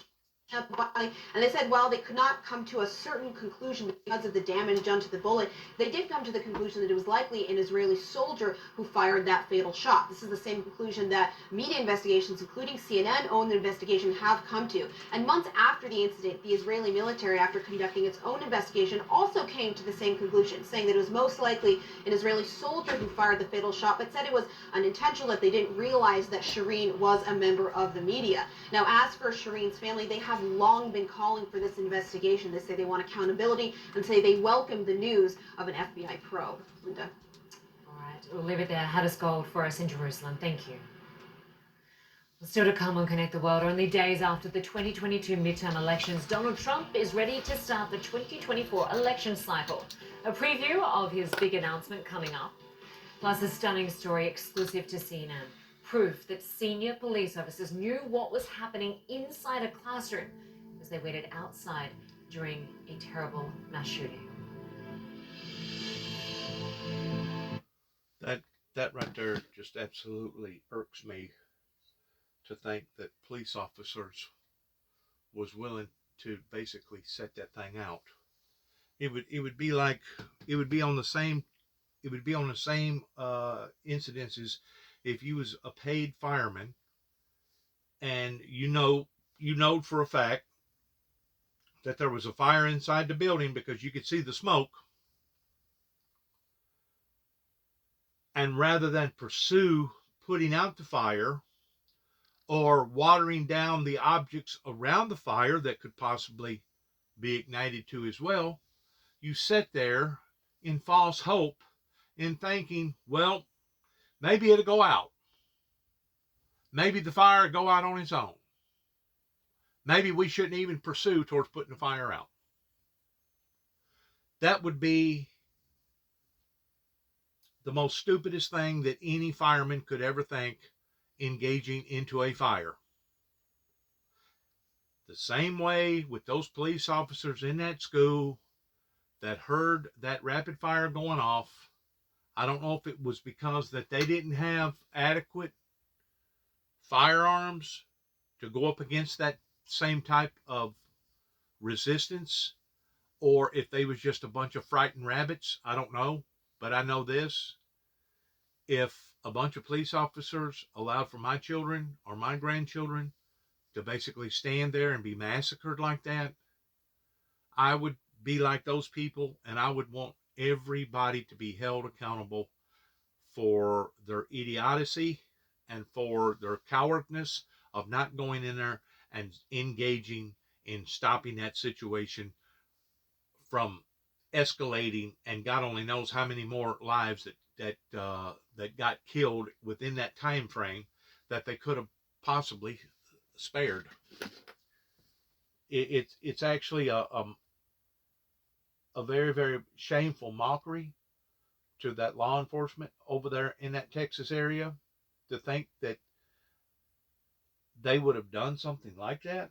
and they said while they could not come to a certain conclusion because of the damage done to the bullet, they did come to the conclusion that it was likely an Israeli soldier who fired that fatal shot. This is the same conclusion that media investigations, including CNN-owned investigation, have come to. And months after the incident, the Israeli military, after conducting its own investigation, also came to the same conclusion, saying that it was most likely an Israeli soldier who fired the fatal shot, but said it was unintentional, that they didn't realize that Shireen was a member of the media. Now, as for Shireen's family, they have long been calling for this investigation. They say they want accountability and say they welcome the news of an FBI probe. Linda. All right, we'll leave it there. Hadis Gold for us in Jerusalem. Thank you. Still to come on Connect the World, only days after the 2022 midterm elections, Donald Trump is ready to start the 2024 election cycle. A preview of his big announcement coming up, plus a stunning story exclusive to CNN. Proof that senior police officers knew what was happening inside a classroom as they waited outside during a terrible mass shooting. That right there just absolutely irks me, to think that police officers was willing to basically set that thing out. It would be like, it would be on the same incidences if you was a paid fireman and you know for a fact that there was a fire inside the building because you could see the smoke, and rather than pursue putting out the fire or watering down the objects around the fire that could possibly be ignited too as well, you sit there in false hope in thinking, well, maybe it'll go out. Maybe the fire will go out on its own. Maybe we shouldn't even pursue towards putting the fire out. That would be the most stupidest thing that any fireman could ever think, engaging into a fire. The same way with those police officers in that school that heard that rapid fire going off. I don't know if it was because that they didn't have adequate firearms to go up against that same type of resistance, or if they was just a bunch of frightened rabbits. I don't know, but I know this: if a bunch of police officers allowed for my children or my grandchildren to basically stand there and be massacred like that, I would be like those people, and I would want everybody to be held accountable for their idiocy and for their cowardness of not going in there and engaging in stopping that situation from escalating, and God only knows how many more lives that got killed within that time frame that they could have possibly spared. It's actually a very, very shameful mockery to that law enforcement over there in that Texas area, to think that they would have done something like that.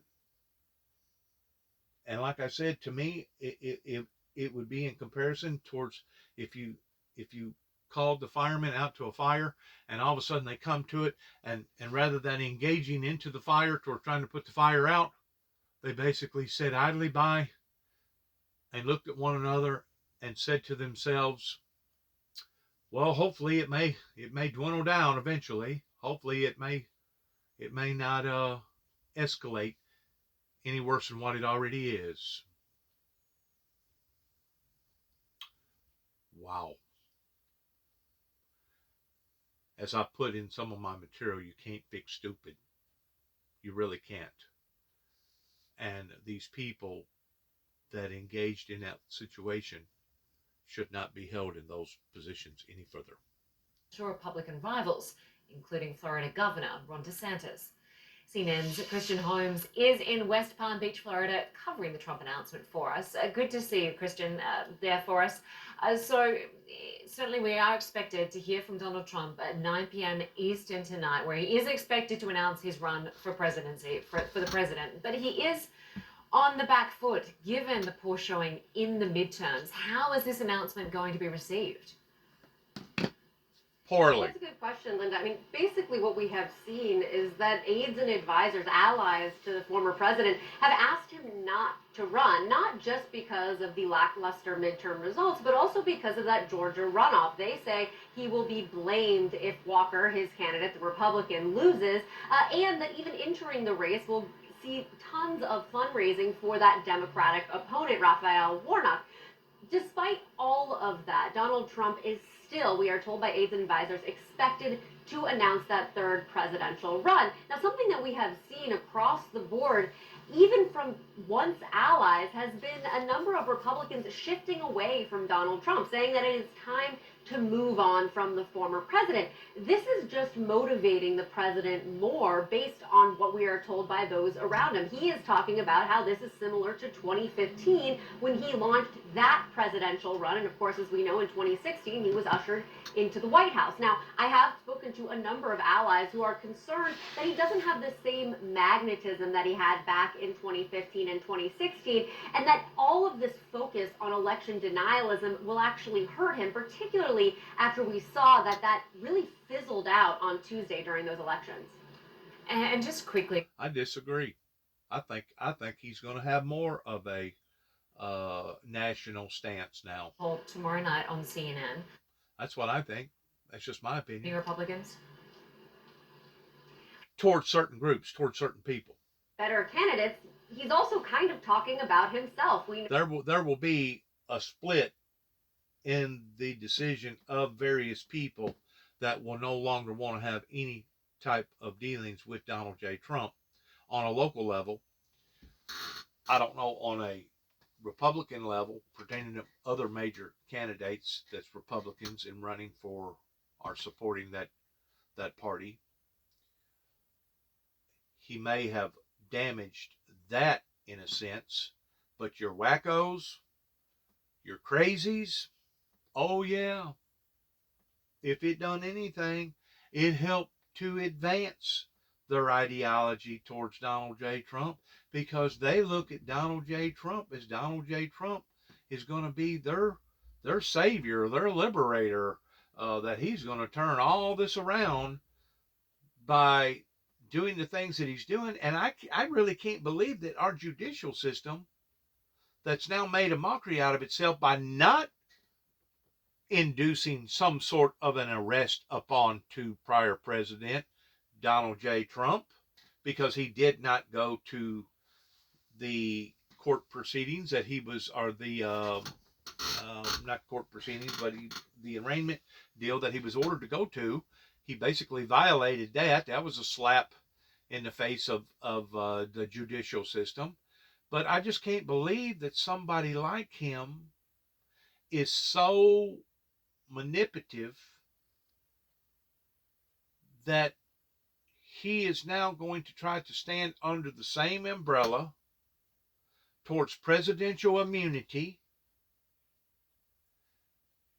And like I said, to me, it would be in comparison towards if you called the firemen out to a fire and all of a sudden they come to it, and rather than engaging into the fire toward trying to put the fire out, they basically sat idly by and looked at one another and said to themselves, well, hopefully it may dwindle down eventually. Hopefully it may not escalate any worse than what it already is. Wow. As I put in some of my material, you can't fix stupid. You really can't. And these people that engaged in that situation should not be held in those positions any further. Republican rivals, including Florida Governor Ron DeSantis. CNN's Christian Holmes is in West Palm Beach, Florida, covering the Trump announcement for us. Good to see you, Christian, there for us. So certainly we are expected to hear from Donald Trump at 9 p.m. Eastern tonight, where he is expected to announce his run for presidency, for the president. But he is on the back foot, given the poor showing in the midterms. How is this announcement going to be received? Poorly. That's a good question, Linda. I mean, basically what we have seen is that aides and advisors, allies to the former president, have asked him not to run, not just because of the lackluster midterm results, but also because of that Georgia runoff. They say he will be blamed if Walker, his candidate, the Republican, loses, and that even entering the race will see tons of fundraising for that Democratic opponent, Raphael Warnock. Despite all of that, Donald Trump is still, we are told by aides and advisors, expected to announce that third presidential run. Now, something that we have seen across the board, even from once allies, has been a number of Republicans shifting away from Donald Trump, saying that it is time to move on from the former president. This is just motivating the president more based on what we are told by those around him. He is talking about how this is similar to 2015 when he launched that presidential run. And of course, as we know, in 2016, he was ushered into the White House. Now, I have spoken to a number of allies who are concerned that he doesn't have the same magnetism that he had back in 2015 and 2016, and that all of this focus on election denialism will actually hurt him, particularly after we saw that really fizzled out on Tuesday during those elections. And just quickly, I disagree. I think he's going to have more of a national stance now. Tomorrow night on CNN. That's what I think. That's just my opinion. The Republicans? Towards certain groups, towards certain people. Better candidates. He's also kind of talking about himself. There will be a split in the decision of various people that will no longer want to have any type of dealings with Donald J. Trump on a local level. I don't know on a Republican level pertaining to other major candidates that's Republicans and running for or supporting that party. He may have damaged that in a sense, but your wackos, your crazies, oh yeah, if it done anything, it helped to advance their ideology towards Donald J. Trump, because they look at Donald J. Trump as Donald J. Trump is going to be their savior, their liberator, that he's going to turn all this around by doing the things that he's doing. And I really can't believe that our judicial system, that's now made a mockery out of itself by not inducing some sort of an arrest upon to prior president Donald J. Trump, because he did not go to the court proceedings that he was, or the not court proceedings, but the arraignment deal that he was ordered to go to. He basically violated that. That was a slap in the face of the judicial system. But I just can't believe that somebody like him is so manipulative that he is now going to try to stand under the same umbrella towards presidential immunity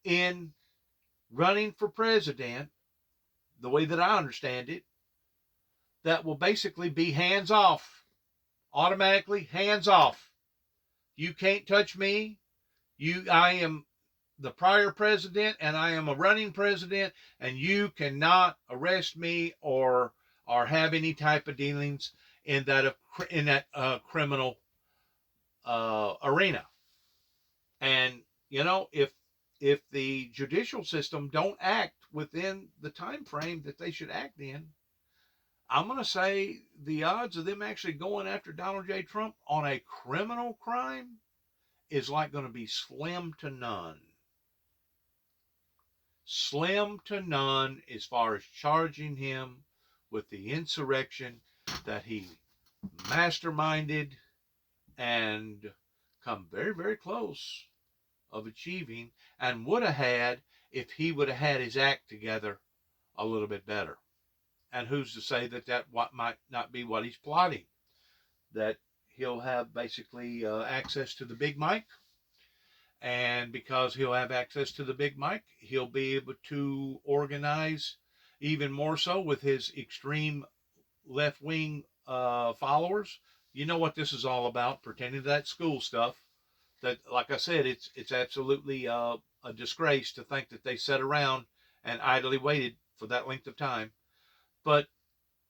in running for president, the way that I understand it, that will basically be hands off, automatically hands off. You can't touch me. I am the prior president, and I am a running president, and you cannot arrest me or have any type of dealings in that criminal arena. And if the judicial system don't act within the time frame that they should act in, I'm going to say the odds of them actually going after Donald J. Trump on a criminal crime is like going to be slim to none. Slim to none as far as charging him with the insurrection that he masterminded and come very, very close of achieving, and would have had if he would have had his act together a little bit better. And who's to say that what might not be what he's plotting? That he'll have basically access to the big mic, and because he'll have access to the big mic, he'll be able to organize even more so with his extreme left-wing followers. You know what this is all about, pertaining to that school stuff. That, like I said, it's absolutely a disgrace to think that they sat around and idly waited for that length of time. But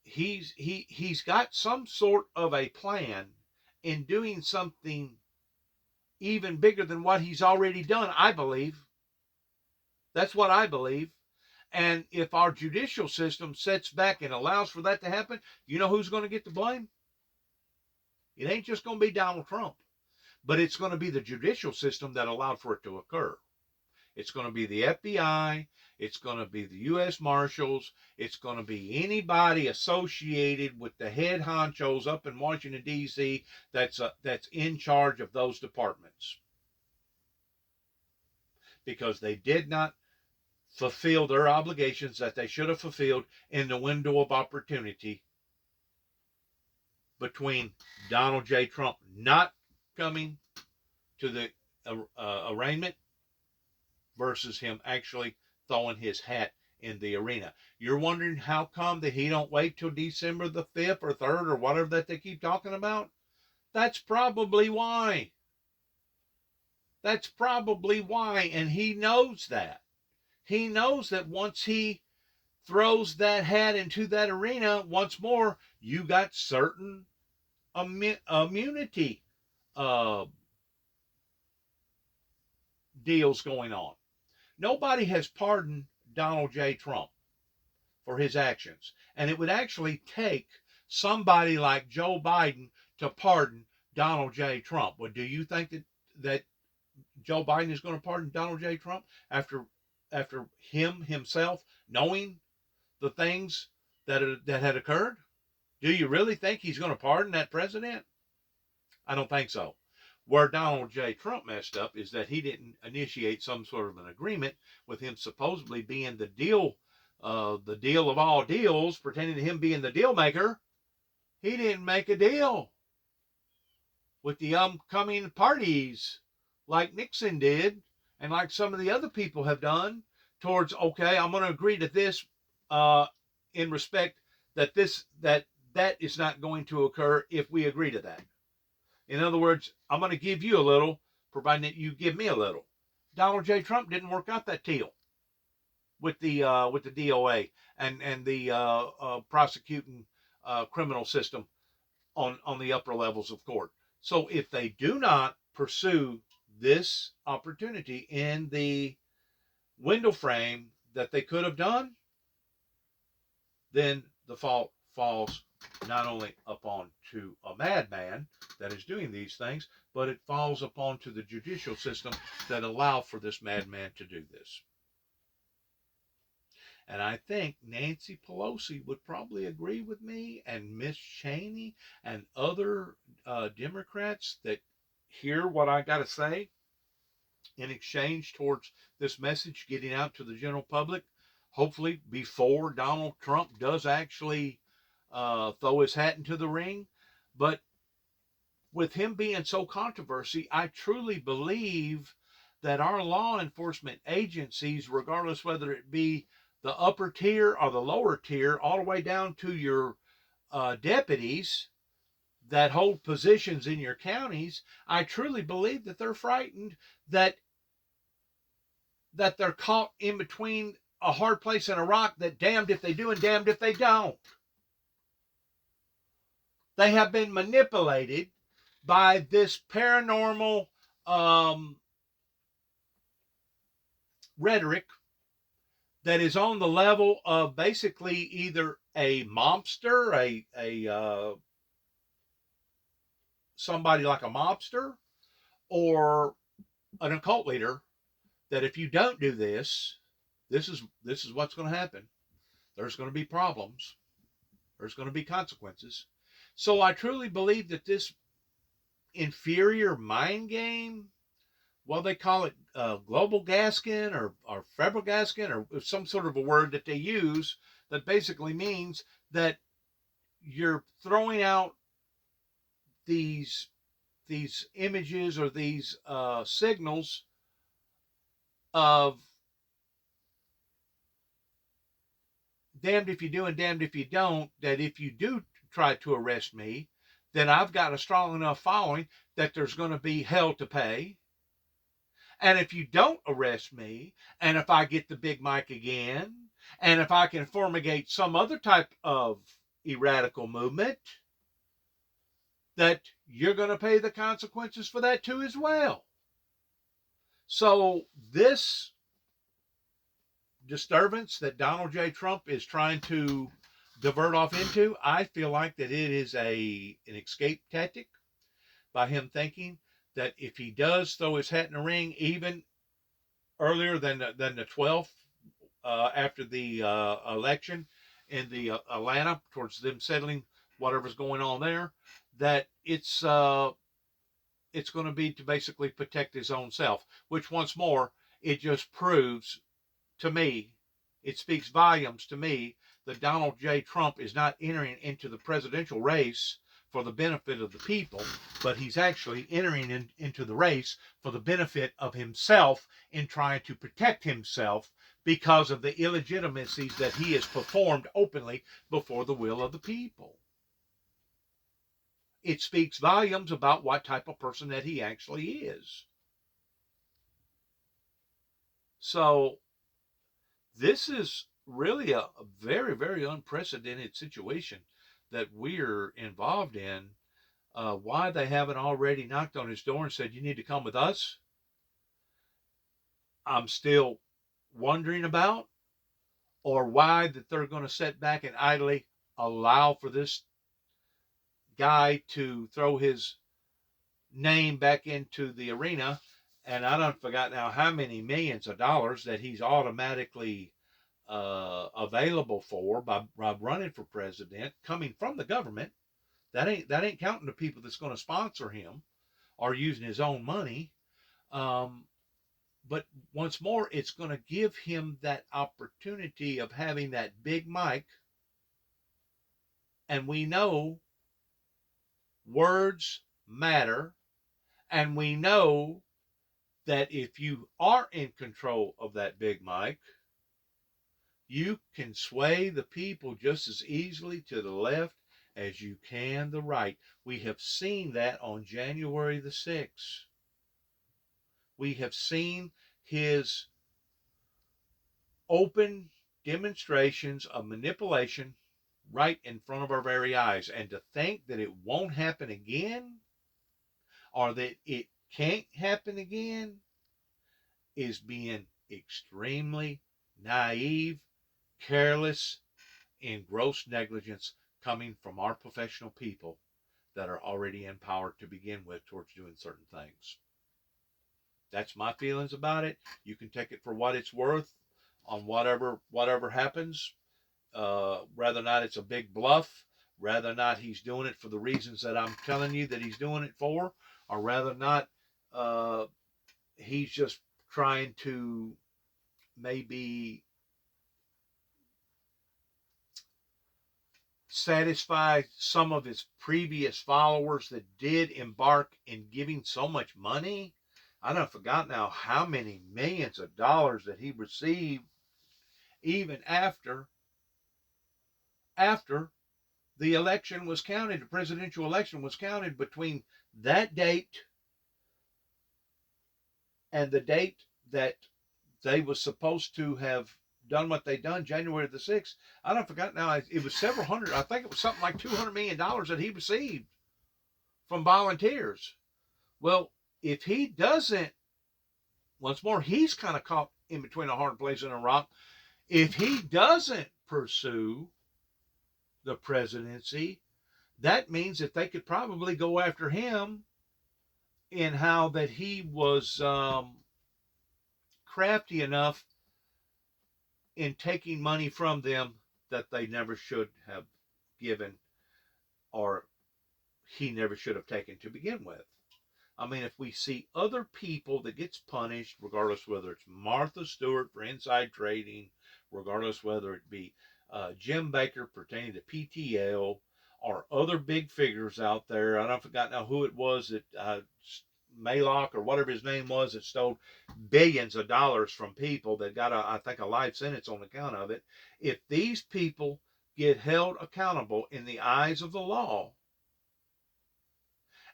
he's got some sort of a plan in doing something even bigger than what he's already done, I believe. That's what I believe. And if our judicial system sets back and allows for that to happen, you know who's going to get the blame? It ain't just going to be Donald Trump, but it's going to be the judicial system that allowed for it to occur. It's going to be the FBI. It's going to be the U.S. Marshals. It's going to be anybody associated with the head honchos up in Washington, D.C. that's in charge of those departments. Because they did not fulfill their obligations that they should have fulfilled in the window of opportunity between Donald J. Trump not coming to the arraignment versus him actually throwing his hat in the arena. You're wondering how come that he don't wait till December the 5th or 3rd or whatever that they keep talking about? That's probably why. That's probably why, and he knows that. He knows that once he throws that hat into that arena once more, you got certain immunity deals going on. Nobody has pardoned Donald J. Trump for his actions. And it would actually take somebody like Joe Biden to pardon Donald J. Trump. Well, do you think that Joe Biden is going to pardon Donald J. Trump after himself knowing the things that had occurred? Do you really think he's going to pardon that president? I don't think so. Where Donald J. Trump messed up is that he didn't initiate some sort of an agreement with him supposedly being the deal of all deals, pretending to him being the deal maker. He didn't make a deal with the upcoming parties like Nixon did and like some of the other people have done towards, okay, I'm going to agree to this in respect that that is not going to occur if we agree to that. In other words, I'm going to give you a little, providing that you give me a little. Donald J. Trump didn't work out that deal with the DOA and the prosecuting criminal system on the upper levels of court. So if they do not pursue this opportunity in the window frame that they could have done, then the fault falls not only upon to a madman that is doing these things, but it falls upon to the judicial system that allow for this madman to do this. And I think Nancy Pelosi would probably agree with me, and Miss Cheney and other Democrats that hear what I got to say in exchange towards this message getting out to the general public, hopefully before Donald Trump does actually throw his hat into the ring. But with him being so controversial, I truly believe that our law enforcement agencies, regardless whether it be the upper tier or the lower tier, all the way down to your deputies that hold positions in your counties, I truly believe that they're frightened that they're caught in between a hard place and a rock, that damned if they do and damned if they don't. They have been manipulated by this paranormal rhetoric that is on the level of basically either a mobster, a somebody like a mobster, or an occult leader, that if you don't do this, this is what's going to happen. There's going to be problems. There's going to be consequences. So I truly believe that this inferior mind game. Well, they call it global gaskin or febrogaskin or some sort of a word that they use that basically means that you're throwing out these images or these signals of damned if you do and damned if you don't, that if you do try to arrest me, then I've got a strong enough following that there's going to be hell to pay. And if you don't arrest me, and if I get the big mic again, and if I can formulate some other type of erratical movement, that you're going to pay the consequences for that too as well. So this disturbance that Donald J. Trump is trying to divert off into, I feel like that it is an escape tactic by him thinking that if he does throw his hat in the ring, even earlier than the 12th, after the election in the Atlanta, towards them settling whatever's going on there, that it's going to be to basically protect his own self, which once more, it just proves to me, it speaks volumes to me that Donald J. Trump is not entering into the presidential race for the benefit of the people, but he's actually entering into the race for the benefit of himself in trying to protect himself because of the illegitimacies that he has performed openly before the will of the people. It speaks volumes about what type of person that he actually is. So this is really a very, very unprecedented situation that we're involved in. Why they haven't already knocked on his door and said, you need to come with us, I'm still wondering about. Or why that they're going to sit back and idly allow for this guy to throw his name back into the arena. And I don't forgot now how many millions of dollars that he's automatically available for by running for president, coming from the government. That ain't counting the people that's going to sponsor him or using his own money. But once more, it's going to give him that opportunity of having that big mic. And we know words matter. And we know that if you are in control of that big mic, you can sway the people just as easily to the left as you can the right. We have seen that on January the 6th. We have seen his open demonstrations of manipulation right in front of our very eyes. And to think that it won't happen again, or that it can't happen again, is being extremely naive, careless, and gross negligence coming from our professional people that are already empowered to begin with towards doing certain things. That's my feelings about it. You can take it for what it's worth on whatever happens. Whether or not it's a big bluff, whether or not he's doing it for the reasons that I'm telling you that he's doing it for, or whether or not he's just trying to maybe satisfy some of his previous followers that did embark in giving so much money. I don't forgot now how many millions of dollars that he received even after the election was counted, the presidential election was counted, between that date and the date that they was supposed to have done what they done, January the 6th. I don't forgot now, it was several hundred, I think it was something like $200 million that he received from volunteers. Well, if he doesn't, once more, he's kind of caught in between a hard place and a rock. If he doesn't pursue the presidency, that means that they could probably go after him in how that he was crafty enough in taking money from them that they never should have given, or he never should have taken to begin with. I mean, if we see other people that gets punished, regardless whether it's Martha Stewart for inside trading, regardless whether it be Jim Baker pertaining to PTL, or other big figures out there. I don't forgot now who it was that Maylock or whatever his name was that stole billions of dollars from people that got I think a life sentence on account of it. If these people get held accountable in the eyes of the law,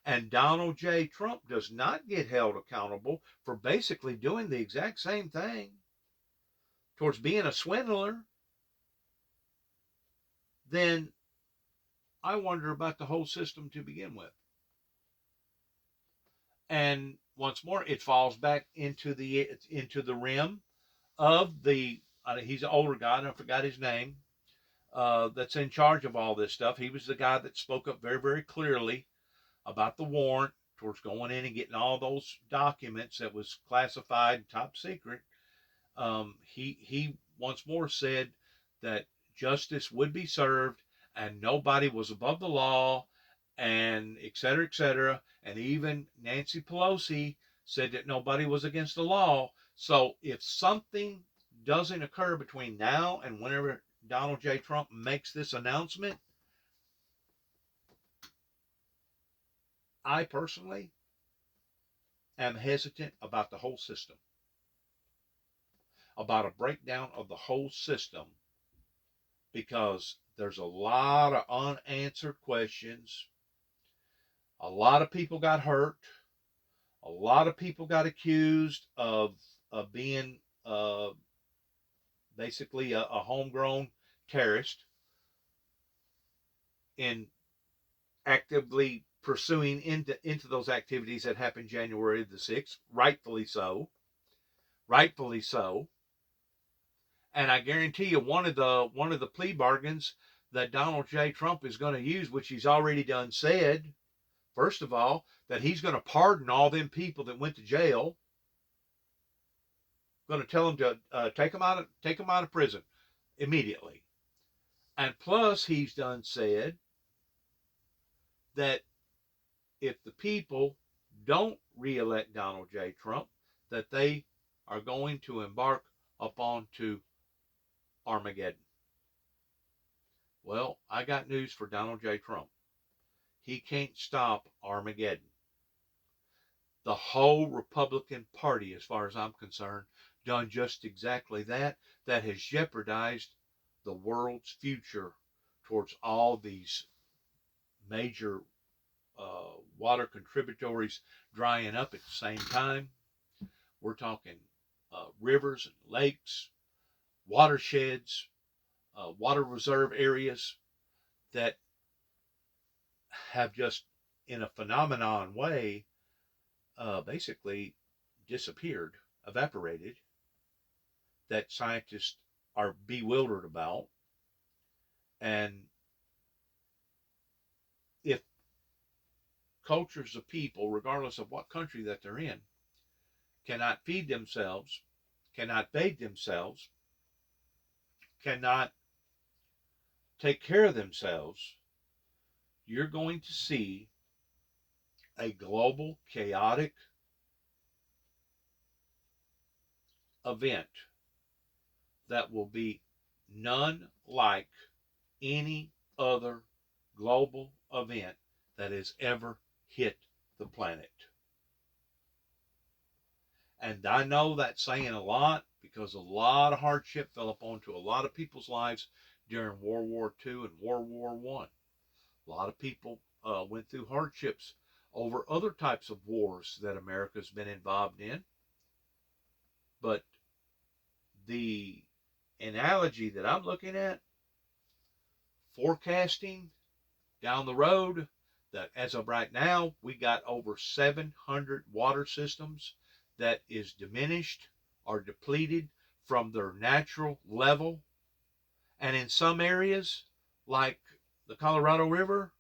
and Donald J. Trump does not get held accountable for basically doing the exact same thing towards being a swindler, then I wonder about the whole system to begin with. And once more, it falls back into the rim of the, he's an older guy, and I forgot his name, that's in charge of all this stuff. He was the guy that spoke up very, very clearly about the warrant towards going in and getting all those documents that was classified and top secret. He once more said that justice would be served and nobody was above the law, and et cetera, et cetera. And even Nancy Pelosi said that nobody was against the law. So if something doesn't occur between now and whenever Donald J. Trump makes this announcement, I personally am hesitant about the whole system, about a breakdown of the whole system, because there's a lot of unanswered questions. A lot of people got hurt. A lot of people got accused of being basically a homegrown terrorist in actively pursuing into those activities that happened January the 6th, rightfully so. And I guarantee you one of the plea bargains that Donald J. Trump is going to use, which he's already done said, first of all, that he's going to pardon all them people that went to jail. Going to tell them to take them out of prison immediately. And plus, he's done said that if the people don't reelect Donald J. Trump, that they are going to embark upon to Armageddon. Well, I got news for Donald J. Trump. He can't stop Armageddon. The whole Republican Party, as far as I'm concerned, done just exactly that. That has jeopardized the world's future towards all these major water contributories drying up at the same time. We're talking rivers and lakes, watersheds, water reserve areas that have just, in a phenomenon way, basically disappeared, evaporated, that scientists are bewildered about. And if cultures of people, regardless of what country that they're in, cannot feed themselves, cannot bathe themselves, cannot take care of themselves, you're going to see a global chaotic event that will be none like any other global event that has ever hit the planet. And I know that's saying a lot, because a lot of hardship fell upon to a lot of people's lives during World War II and World War I. A lot of people went through hardships over other types of wars that America's been involved in. But the analogy that I'm looking at, forecasting down the road, that as of right now, we got over 700 water systems that is diminished or depleted from their natural level. And in some areas, like the Colorado River,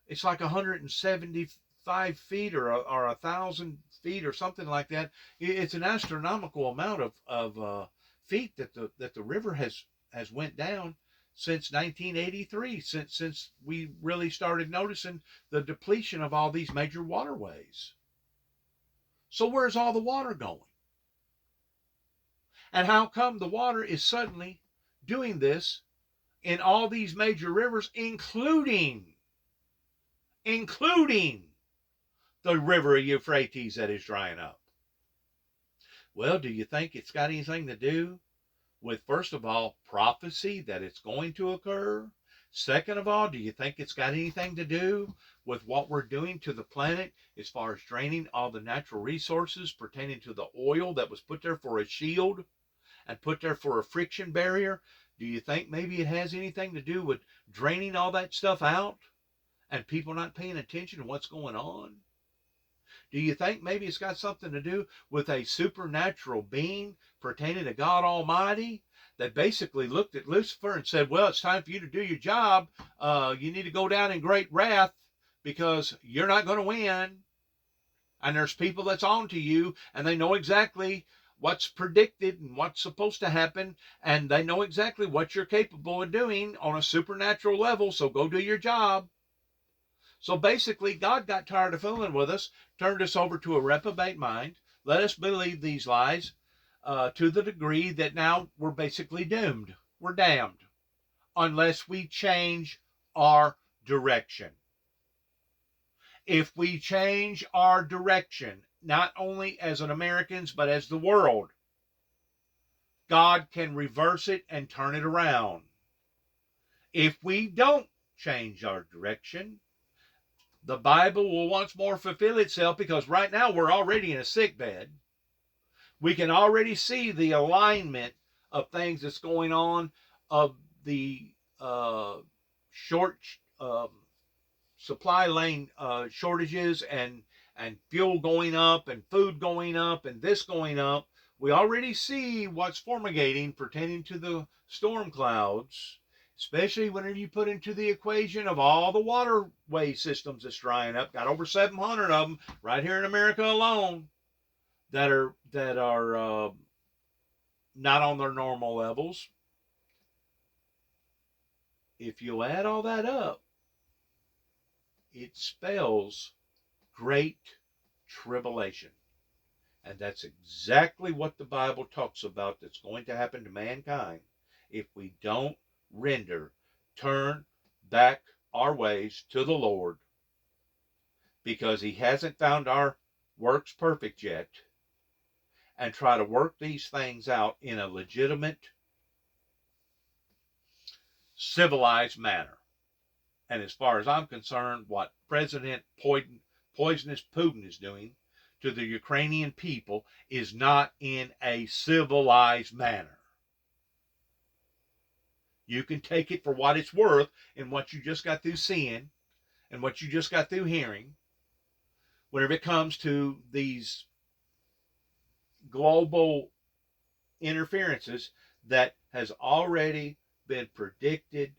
it's like 175 feet or 1,000 feet or something like that. It's an astronomical amount of feet that the river has went down since 1983, since we really started noticing the depletion of all these major waterways. So where's all the water going? And how come the water is suddenly doing this in all these major rivers, including the river Euphrates that is drying up? Well, do you think it's got anything to do with, first of all, prophecy that it's going to occur? Second of all, do you think it's got anything to do with what we're doing to the planet as far as draining all the natural resources pertaining to the oil that was put there for a shield and put there for a friction barrier? Do you think maybe it has anything to do with draining all that stuff out and people not paying attention to what's going on? Do you think maybe it's got something to do with a supernatural being pertaining to God Almighty that basically looked at Lucifer and said, well, it's time for you to do your job. You need to go down in great wrath because you're not going to win. And there's people that's on to you, and they know exactly what's predicted and what's supposed to happen, and they know exactly what you're capable of doing on a supernatural level, so go do your job. So basically, God got tired of fooling with us, turned us over to a reprobate mind, let us believe these lies to the degree that now we're basically doomed. We're damned unless we change our direction. If we change our direction, not only as an Americans, but as the world, God can reverse it and turn it around. If we don't change our direction, the Bible will once more fulfill itself, because right now we're already in a sick bed. We can already see the alignment of things that's going on, of the short supply lane shortages and fuel going up and food going up and this going up. We already see what's formigating pertaining to the storm clouds, especially whenever you put into the equation of all the waterway systems that's drying up. Got over 700 of them right here in America alone that are not on their normal levels. If you add all that up, it spells great tribulation. And that's exactly what the Bible talks about that's going to happen to mankind if we don't turn back our ways to the Lord, because he hasn't found our works perfect yet, and try to work these things out in a legitimate, civilized manner. And as far as I'm concerned, what President Poisonous Putin is doing to the Ukrainian people is not in a civilized manner. You can take it for what it's worth in what you just got through seeing and what you just got through hearing. Whenever it comes to these global interferences that has already been predicted,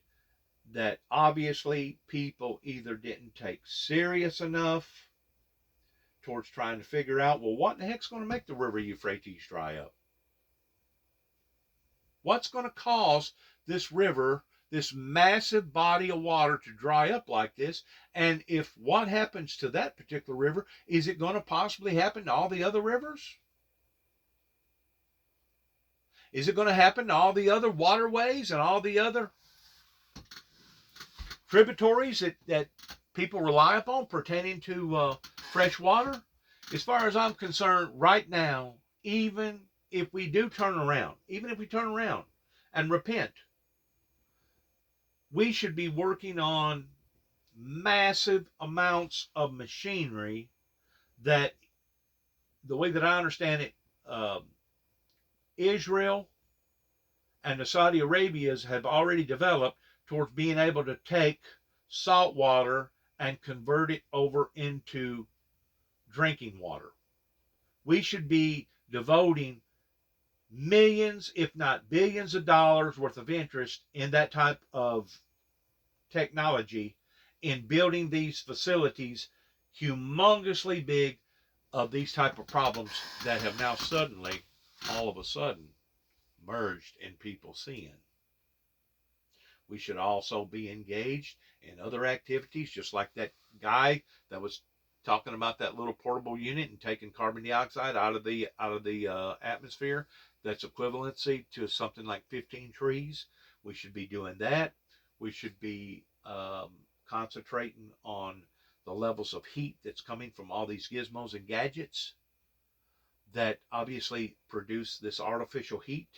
that obviously people either didn't take serious enough towards trying to figure out, well, what in the heck's going to make the river Euphrates dry up? What's going to cause this river, this massive body of water, to dry up like this? And if what happens to that particular river, is it going to possibly happen to all the other rivers? Is it going to happen to all the other waterways and all the other tributaries that people rely upon pertaining to fresh water? As far as I'm concerned, right now, even if we do turn around, and repent, we should be working on massive amounts of machinery that, the way that I understand it, Israel and the Saudi Arabias have already developed towards being able to take salt water and convert it over into drinking water. We should be devoting millions, if not billions of dollars worth of interest in that type of technology, in building these facilities humongously big, of these type of problems that have now suddenly, all of a sudden, merged in people's sin. We should also be engaged in other activities, just like that guy that was talking about that little portable unit and taking carbon dioxide out of the atmosphere. That's equivalency to something like 15 trees. We should be doing that. We should be concentrating on the levels of heat that's coming from all these gizmos and gadgets that obviously produce this artificial heat.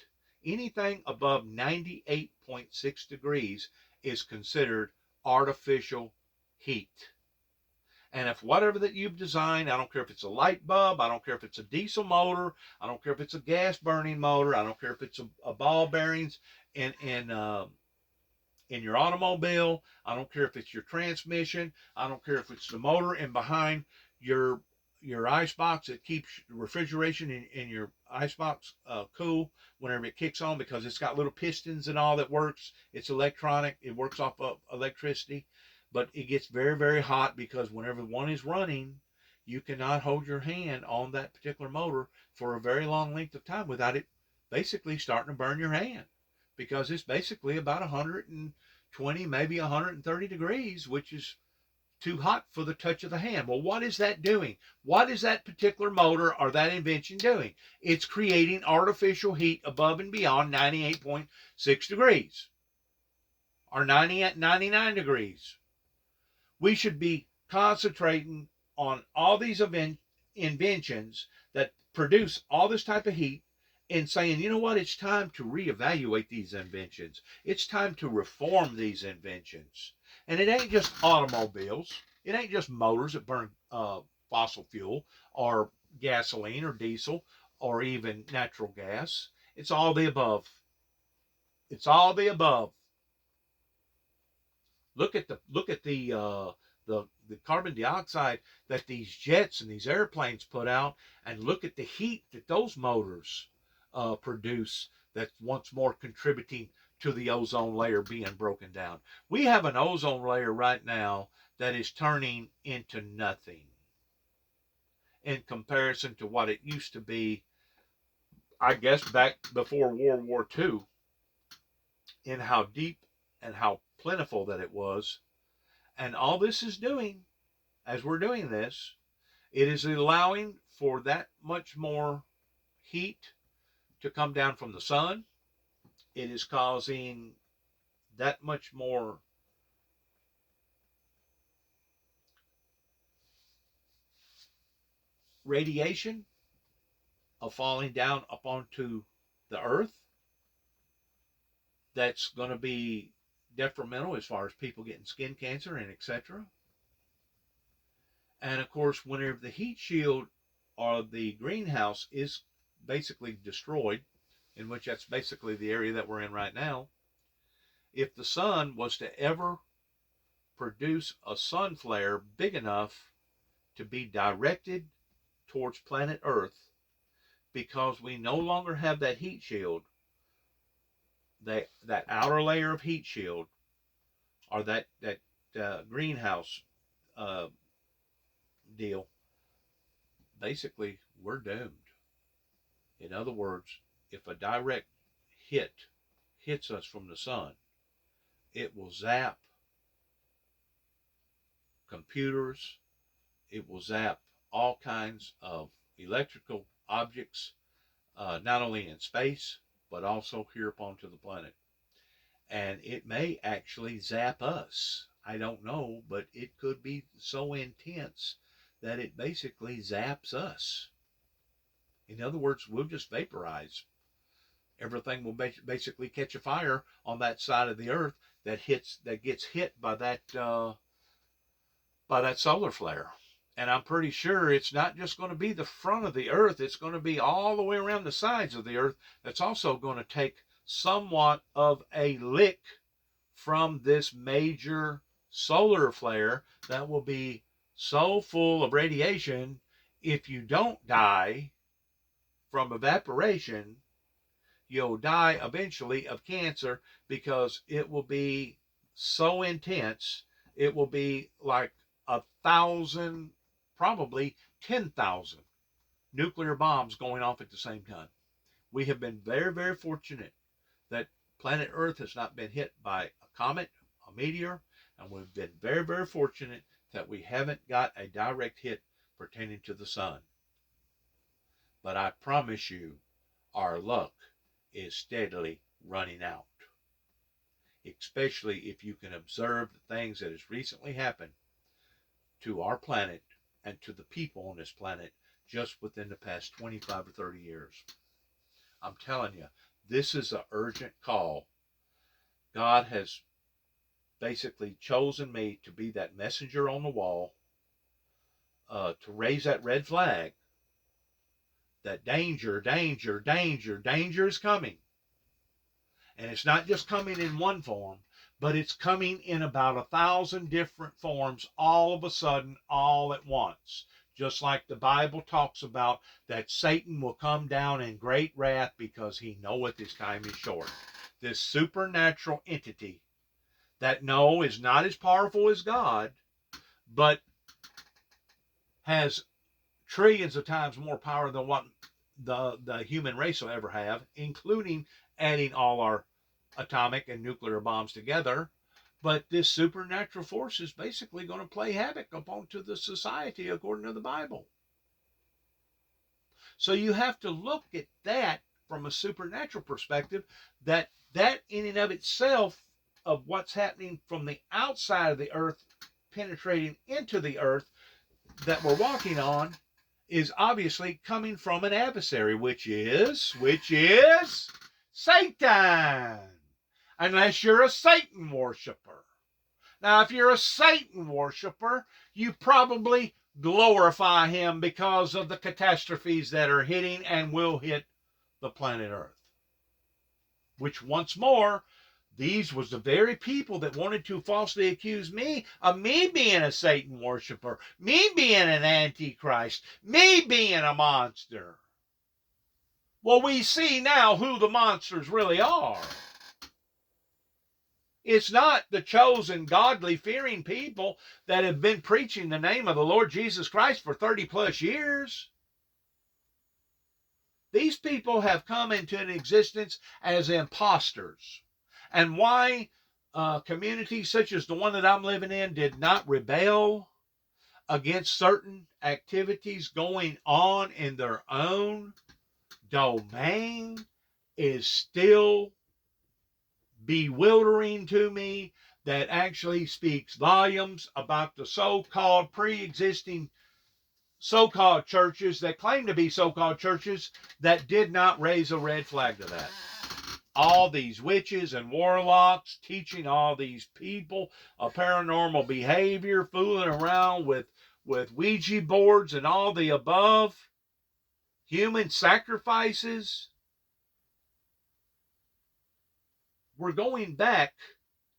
Anything above 98.6 degrees is considered artificial heat. And if whatever that you've designed, I don't care if it's a light bulb, I don't care if it's a diesel motor, I don't care if it's a gas burning motor, I don't care if it's a ball bearings in your automobile, I don't care if it's your transmission, I don't care if it's the motor and behind your icebox that keeps refrigeration in your icebox cool whenever it kicks on, because it's got little pistons and all that works. It's electronic, it works off of electricity, but it gets very, very hot because whenever one is running, you cannot hold your hand on that particular motor for a very long length of time without it basically starting to burn your hand, because it's basically about 120, maybe 130 degrees, which is too hot for the touch of the hand. Well, what is that doing? What is that particular motor or that invention doing? It's creating artificial heat above and beyond 98.6 degrees or 99 degrees. We should be concentrating on all these inventions that produce all this type of heat and saying, you know what, it's time to reevaluate these inventions. It's time to reform these inventions. And it ain't just automobiles. It ain't just motors that burn fossil fuel or gasoline or diesel or even natural gas. It's all the above. It's all the above. Look at the carbon dioxide that these jets and these airplanes put out, and look at the heat that those motors produce. That's once more contributing to the ozone layer being broken down. We have an ozone layer right now that is turning into nothing in comparison to what it used to be, I guess, back before World War II, in how deep and how plentiful that it was. And all this is doing, as we're doing this, it is allowing for that much more heat to come down from the sun. It is causing that much more radiation of falling down up onto the earth that's going to be detrimental as far as people getting skin cancer and etc. And of course, whenever the heat shield or the greenhouse is basically destroyed, in which that's basically the area that we're in right now, if the sun was to ever produce a sun flare big enough to be directed towards planet Earth, because we no longer have that heat shield, that outer layer of heat shield, or that greenhouse deal, basically we're doomed. In other words, if a direct hit hits us from the sun, it will zap computers, it will zap all kinds of electrical objects, not only in space, but also here upon to the planet. And it may actually zap us. I don't know, but it could be so intense that it basically zaps us. In other words, we'll just vaporize. Everything will basically catch a fire on that side of the earth that gets hit by that solar flare. And I'm pretty sure it's not just going to be the front of the earth, it's going to be all the way around the sides of the earth. That's also going to take somewhat of a lick from this major solar flare that will be so full of radiation. If you don't die from evaporation, you'll die eventually of cancer, because it will be so intense. It will be like 1,000, probably 10,000 nuclear bombs going off at the same time. We have been very, very fortunate that planet Earth has not been hit by a comet, a meteor, and we've been very, very fortunate that we haven't got a direct hit pertaining to the sun. But I promise you, our luck is steadily running out. Especially if you can observe the things that has recently happened to our planet and to the people on this planet just within the past 25 or 30 years. I'm telling you, this is an urgent call. God has basically chosen me to be that messenger on the wall, to raise that red flag, that danger, danger, danger, danger is coming. And it's not just coming in one form, but it's coming in about 1,000 different forms all of a sudden, all at once. Just like the Bible talks about that Satan will come down in great wrath because he knoweth his time is short. This supernatural entity that is not as powerful as God, but has trillions of times more power than what the human race will ever have, including adding all our atomic and nuclear bombs together. But this supernatural force is basically going to play havoc upon to the society according to the Bible. So you have to look at that from a supernatural perspective, that in and of itself, of what's happening from the outside of the earth penetrating into the earth that we're walking on, is obviously coming from an adversary, which is Satan. Unless you're a Satan worshiper. Now, if you're a Satan worshiper, you probably glorify him because of the catastrophes that are hitting and will hit the planet Earth. Which, once more, these was the very people that wanted to falsely accuse me of me being a Satan worshiper, me being an antichrist, me being a monster. Well, we see now who the monsters really are. It's not the chosen, godly, fearing people that have been preaching the name of the Lord Jesus Christ for 30 plus years. These people have come into an existence as imposters. And why communities such as the one that I'm living in did not rebel against certain activities going on in their own domain is still bewildering to me. That actually speaks volumes about the so-called pre-existing so-called churches that claim to be so-called churches that did not raise a red flag to that. All these witches and warlocks teaching all these people a paranormal behavior, fooling around with Ouija boards and all the above, human sacrifices. We're going back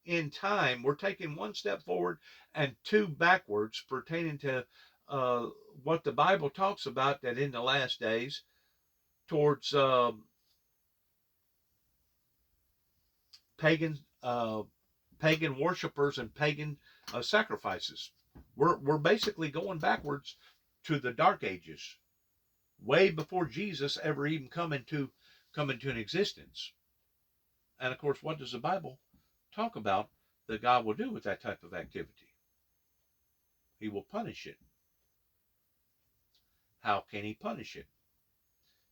in time. We're taking one step forward and two backwards pertaining to what the Bible talks about, that in the last days towards pagan worshipers and pagan sacrifices. We're basically going backwards to the Dark Ages, way before Jesus ever even come into an existence. And of course, what does the Bible talk about that God will do with that type of activity? He will punish it. How can he punish it?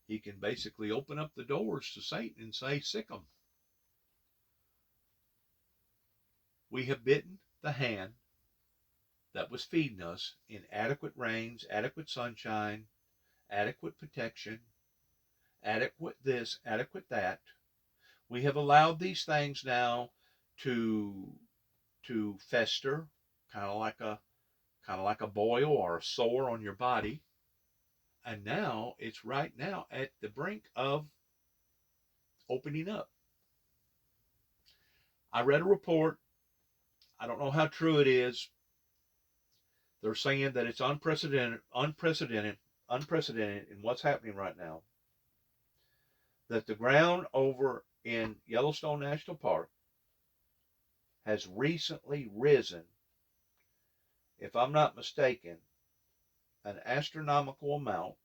He can basically open up the doors to Satan and say, sick 'em. We have bitten the hand that was feeding us in adequate rains, adequate sunshine, adequate protection, adequate this, adequate that. We have allowed these things now to fester, kind of like a boil or a sore on your body. And now it's right now at the brink of opening up. I read a report. I don't know how true it is. They're saying that it's unprecedented in what's happening right now. That the ground over in Yellowstone National Park has recently risen, if I'm not mistaken, an astronomical amount.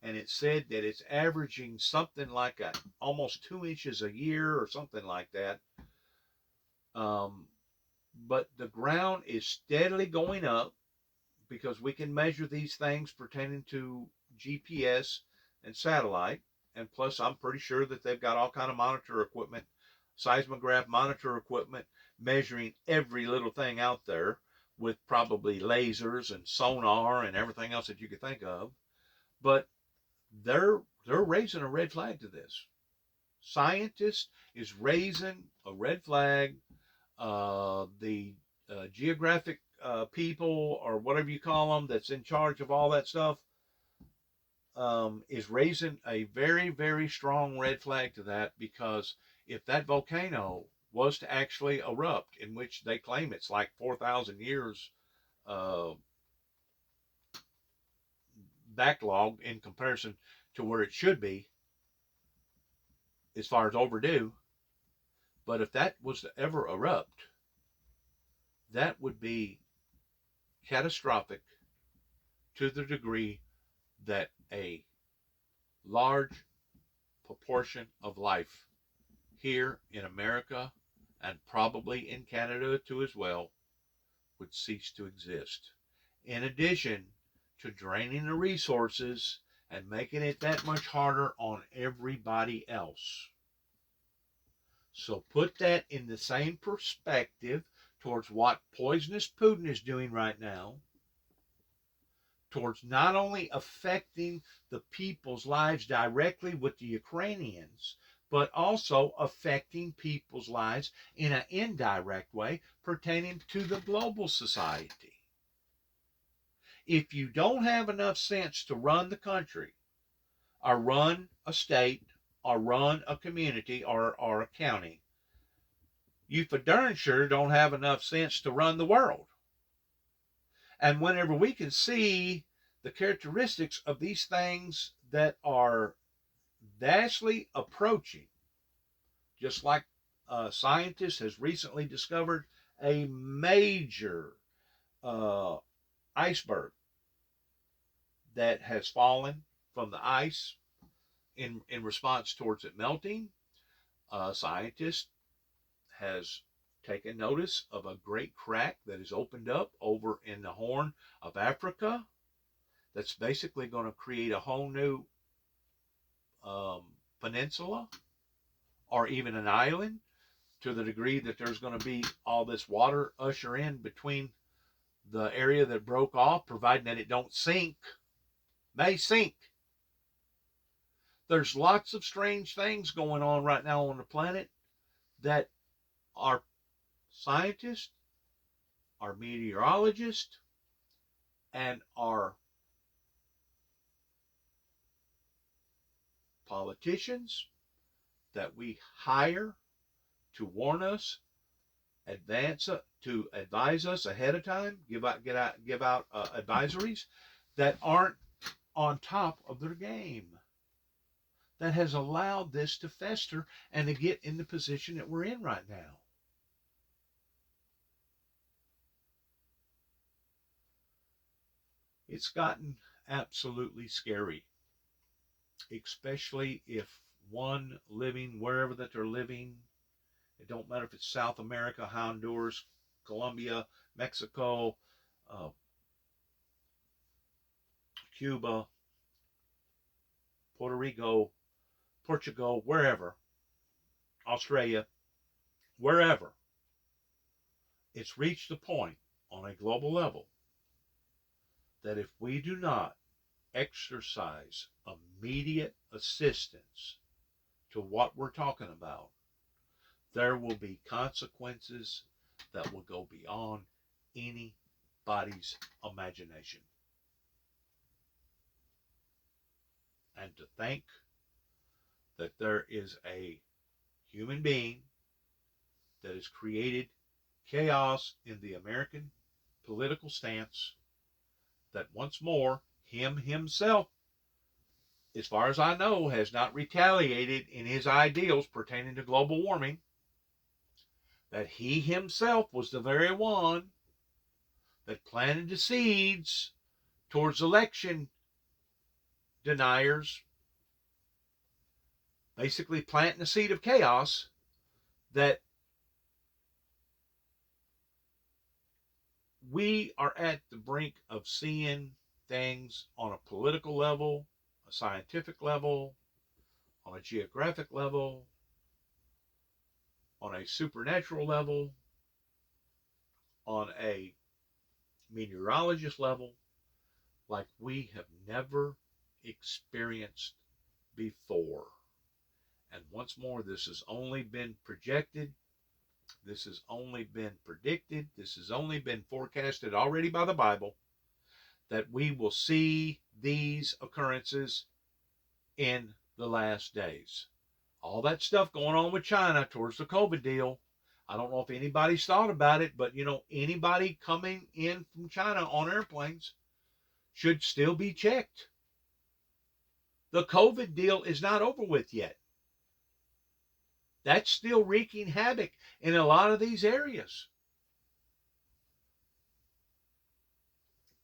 And it said that it's averaging something like almost 2 inches a year or something like that. but the ground is steadily going up because we can measure these things pertaining to GPS and satellite. And plus, I'm pretty sure that they've got all kind of monitor equipment, seismograph monitor equipment, measuring every little thing out there with probably lasers and sonar and everything else that you could think of. But they're raising a red flag to this. Scientists is raising a red flag. The geographic people, or whatever you call them, that's in charge of all that stuff, is raising a very, very strong red flag to that, because if that volcano was to actually erupt, in which they claim it's like 4,000 years backlog in comparison to where it should be as far as overdue, but if that was to ever erupt, that would be catastrophic to the degree that a large proportion of life here in America, and probably in Canada too as well, would cease to exist. In addition to draining the resources and making it that much harder on everybody else. So put that in the same perspective towards what poisonous Putin is doing right now, towards not only affecting the people's lives directly with the Ukrainians, but also affecting people's lives in an indirect way pertaining to the global society. If you don't have enough sense to run the country, or run a state, or run a community, or a county, you for darn sure don't have enough sense to run the world. And whenever we can see the characteristics of these things that are vastly approaching, just like scientists has recently discovered a major iceberg that has fallen from the ice in response towards it melting. Scientists has taken notice of a great crack that has opened up over in the Horn of Africa that's basically going to create a whole new peninsula, or even an island, to the degree that there's going to be all this water usher in between the area that broke off, providing that it don't sink. May sink. There's lots of strange things going on right now on the planet that our scientists, our meteorologists, and our politicians that we hire to warn us, to advise us ahead of time, give out advisories, that aren't on top of their game, that has allowed this to fester and to get in the position that we're in right now. It's gotten absolutely scary, especially if one living wherever that they're living, it don't matter if it's South America, Honduras, Colombia, Mexico, Cuba, Puerto Rico, Portugal, wherever, Australia, wherever, it's reached the point on a global level that if we do not exercise immediate assistance to what we're talking about, there will be consequences that will go beyond anybody's imagination. And to think that there is a human being that has created chaos in the American political stance, that once more, himself, as far as I know, has not retaliated in his ideals pertaining to global warming, that he himself was the very one that planted the seeds towards election deniers, basically planting the seed of chaos, that we are at the brink of seeing things on a political level, a scientific level, on a geographic level, on a supernatural level, on a meteorologist level, like we have never experienced before. And once more, this has only been projected. This has only been predicted. This has only been forecasted already by the Bible, that we will see these occurrences in the last days. All that stuff going on with China towards the COVID deal, I don't know if anybody's thought about it, but anybody coming in from China on airplanes should still be checked. The COVID deal is not over with yet. That's still wreaking havoc in a lot of these areas.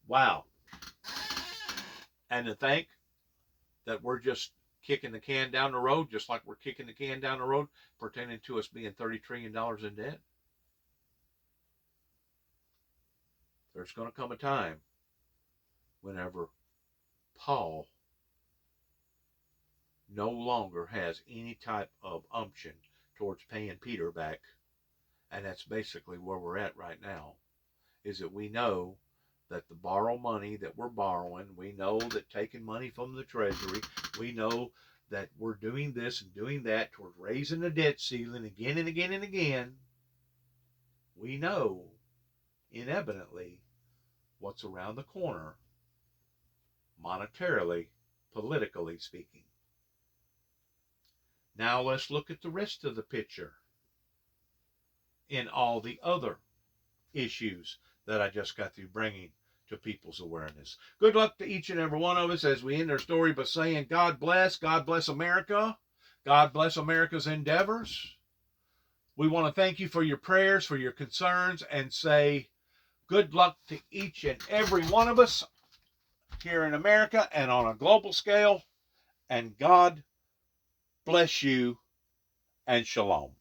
Wow. And to think that we're just kicking the can down the road, just like we're kicking the can down the road pertaining to us being $30 trillion in debt. There's going to come a time whenever Paul no longer has any type of unction towards paying Peter back. And that's basically where we're at right now, is that we know that the borrow money that we're borrowing, we know that taking money from the Treasury, we know that we're doing this and doing that towards raising the debt ceiling again and again and again. We know, inevitably, what's around the corner, monetarily, politically speaking. Now let's look at the rest of the picture in all the other issues that I just got through bringing to people's awareness. Good luck to each and every one of us as we end our story by saying God bless America, God bless America's endeavors. We want to thank you for your prayers, for your concerns, and say good luck to each and every one of us here in America and on a global scale. And God bless you, and shalom.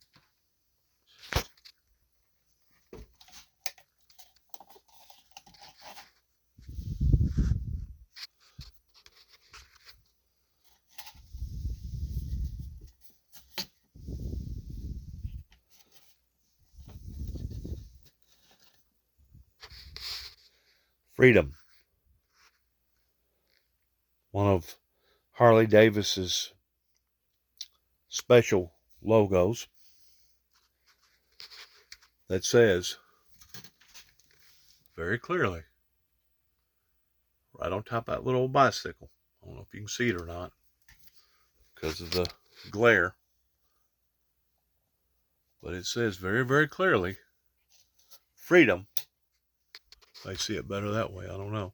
Freedom. One of Harley Davis's special logos that says very clearly, right on top of that little old bicycle, I don't know if you can see it or not because of the glare, but it says very, very clearly, freedom. I see it better that way, I don't know.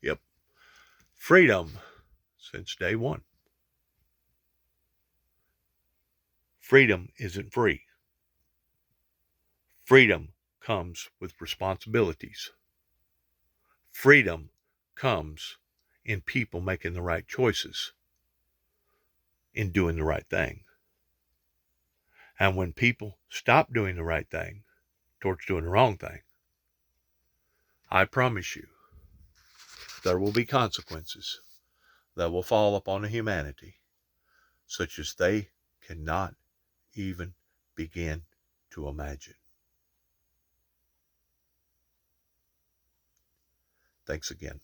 Yep. Freedom since day one. Freedom isn't free. Freedom comes with responsibilities. Freedom comes in people making the right choices, in doing the right thing. And when people stop doing the right thing towards doing the wrong thing, I promise you, there will be consequences that will fall upon humanity, such as they cannot even begin to imagine. Thanks again.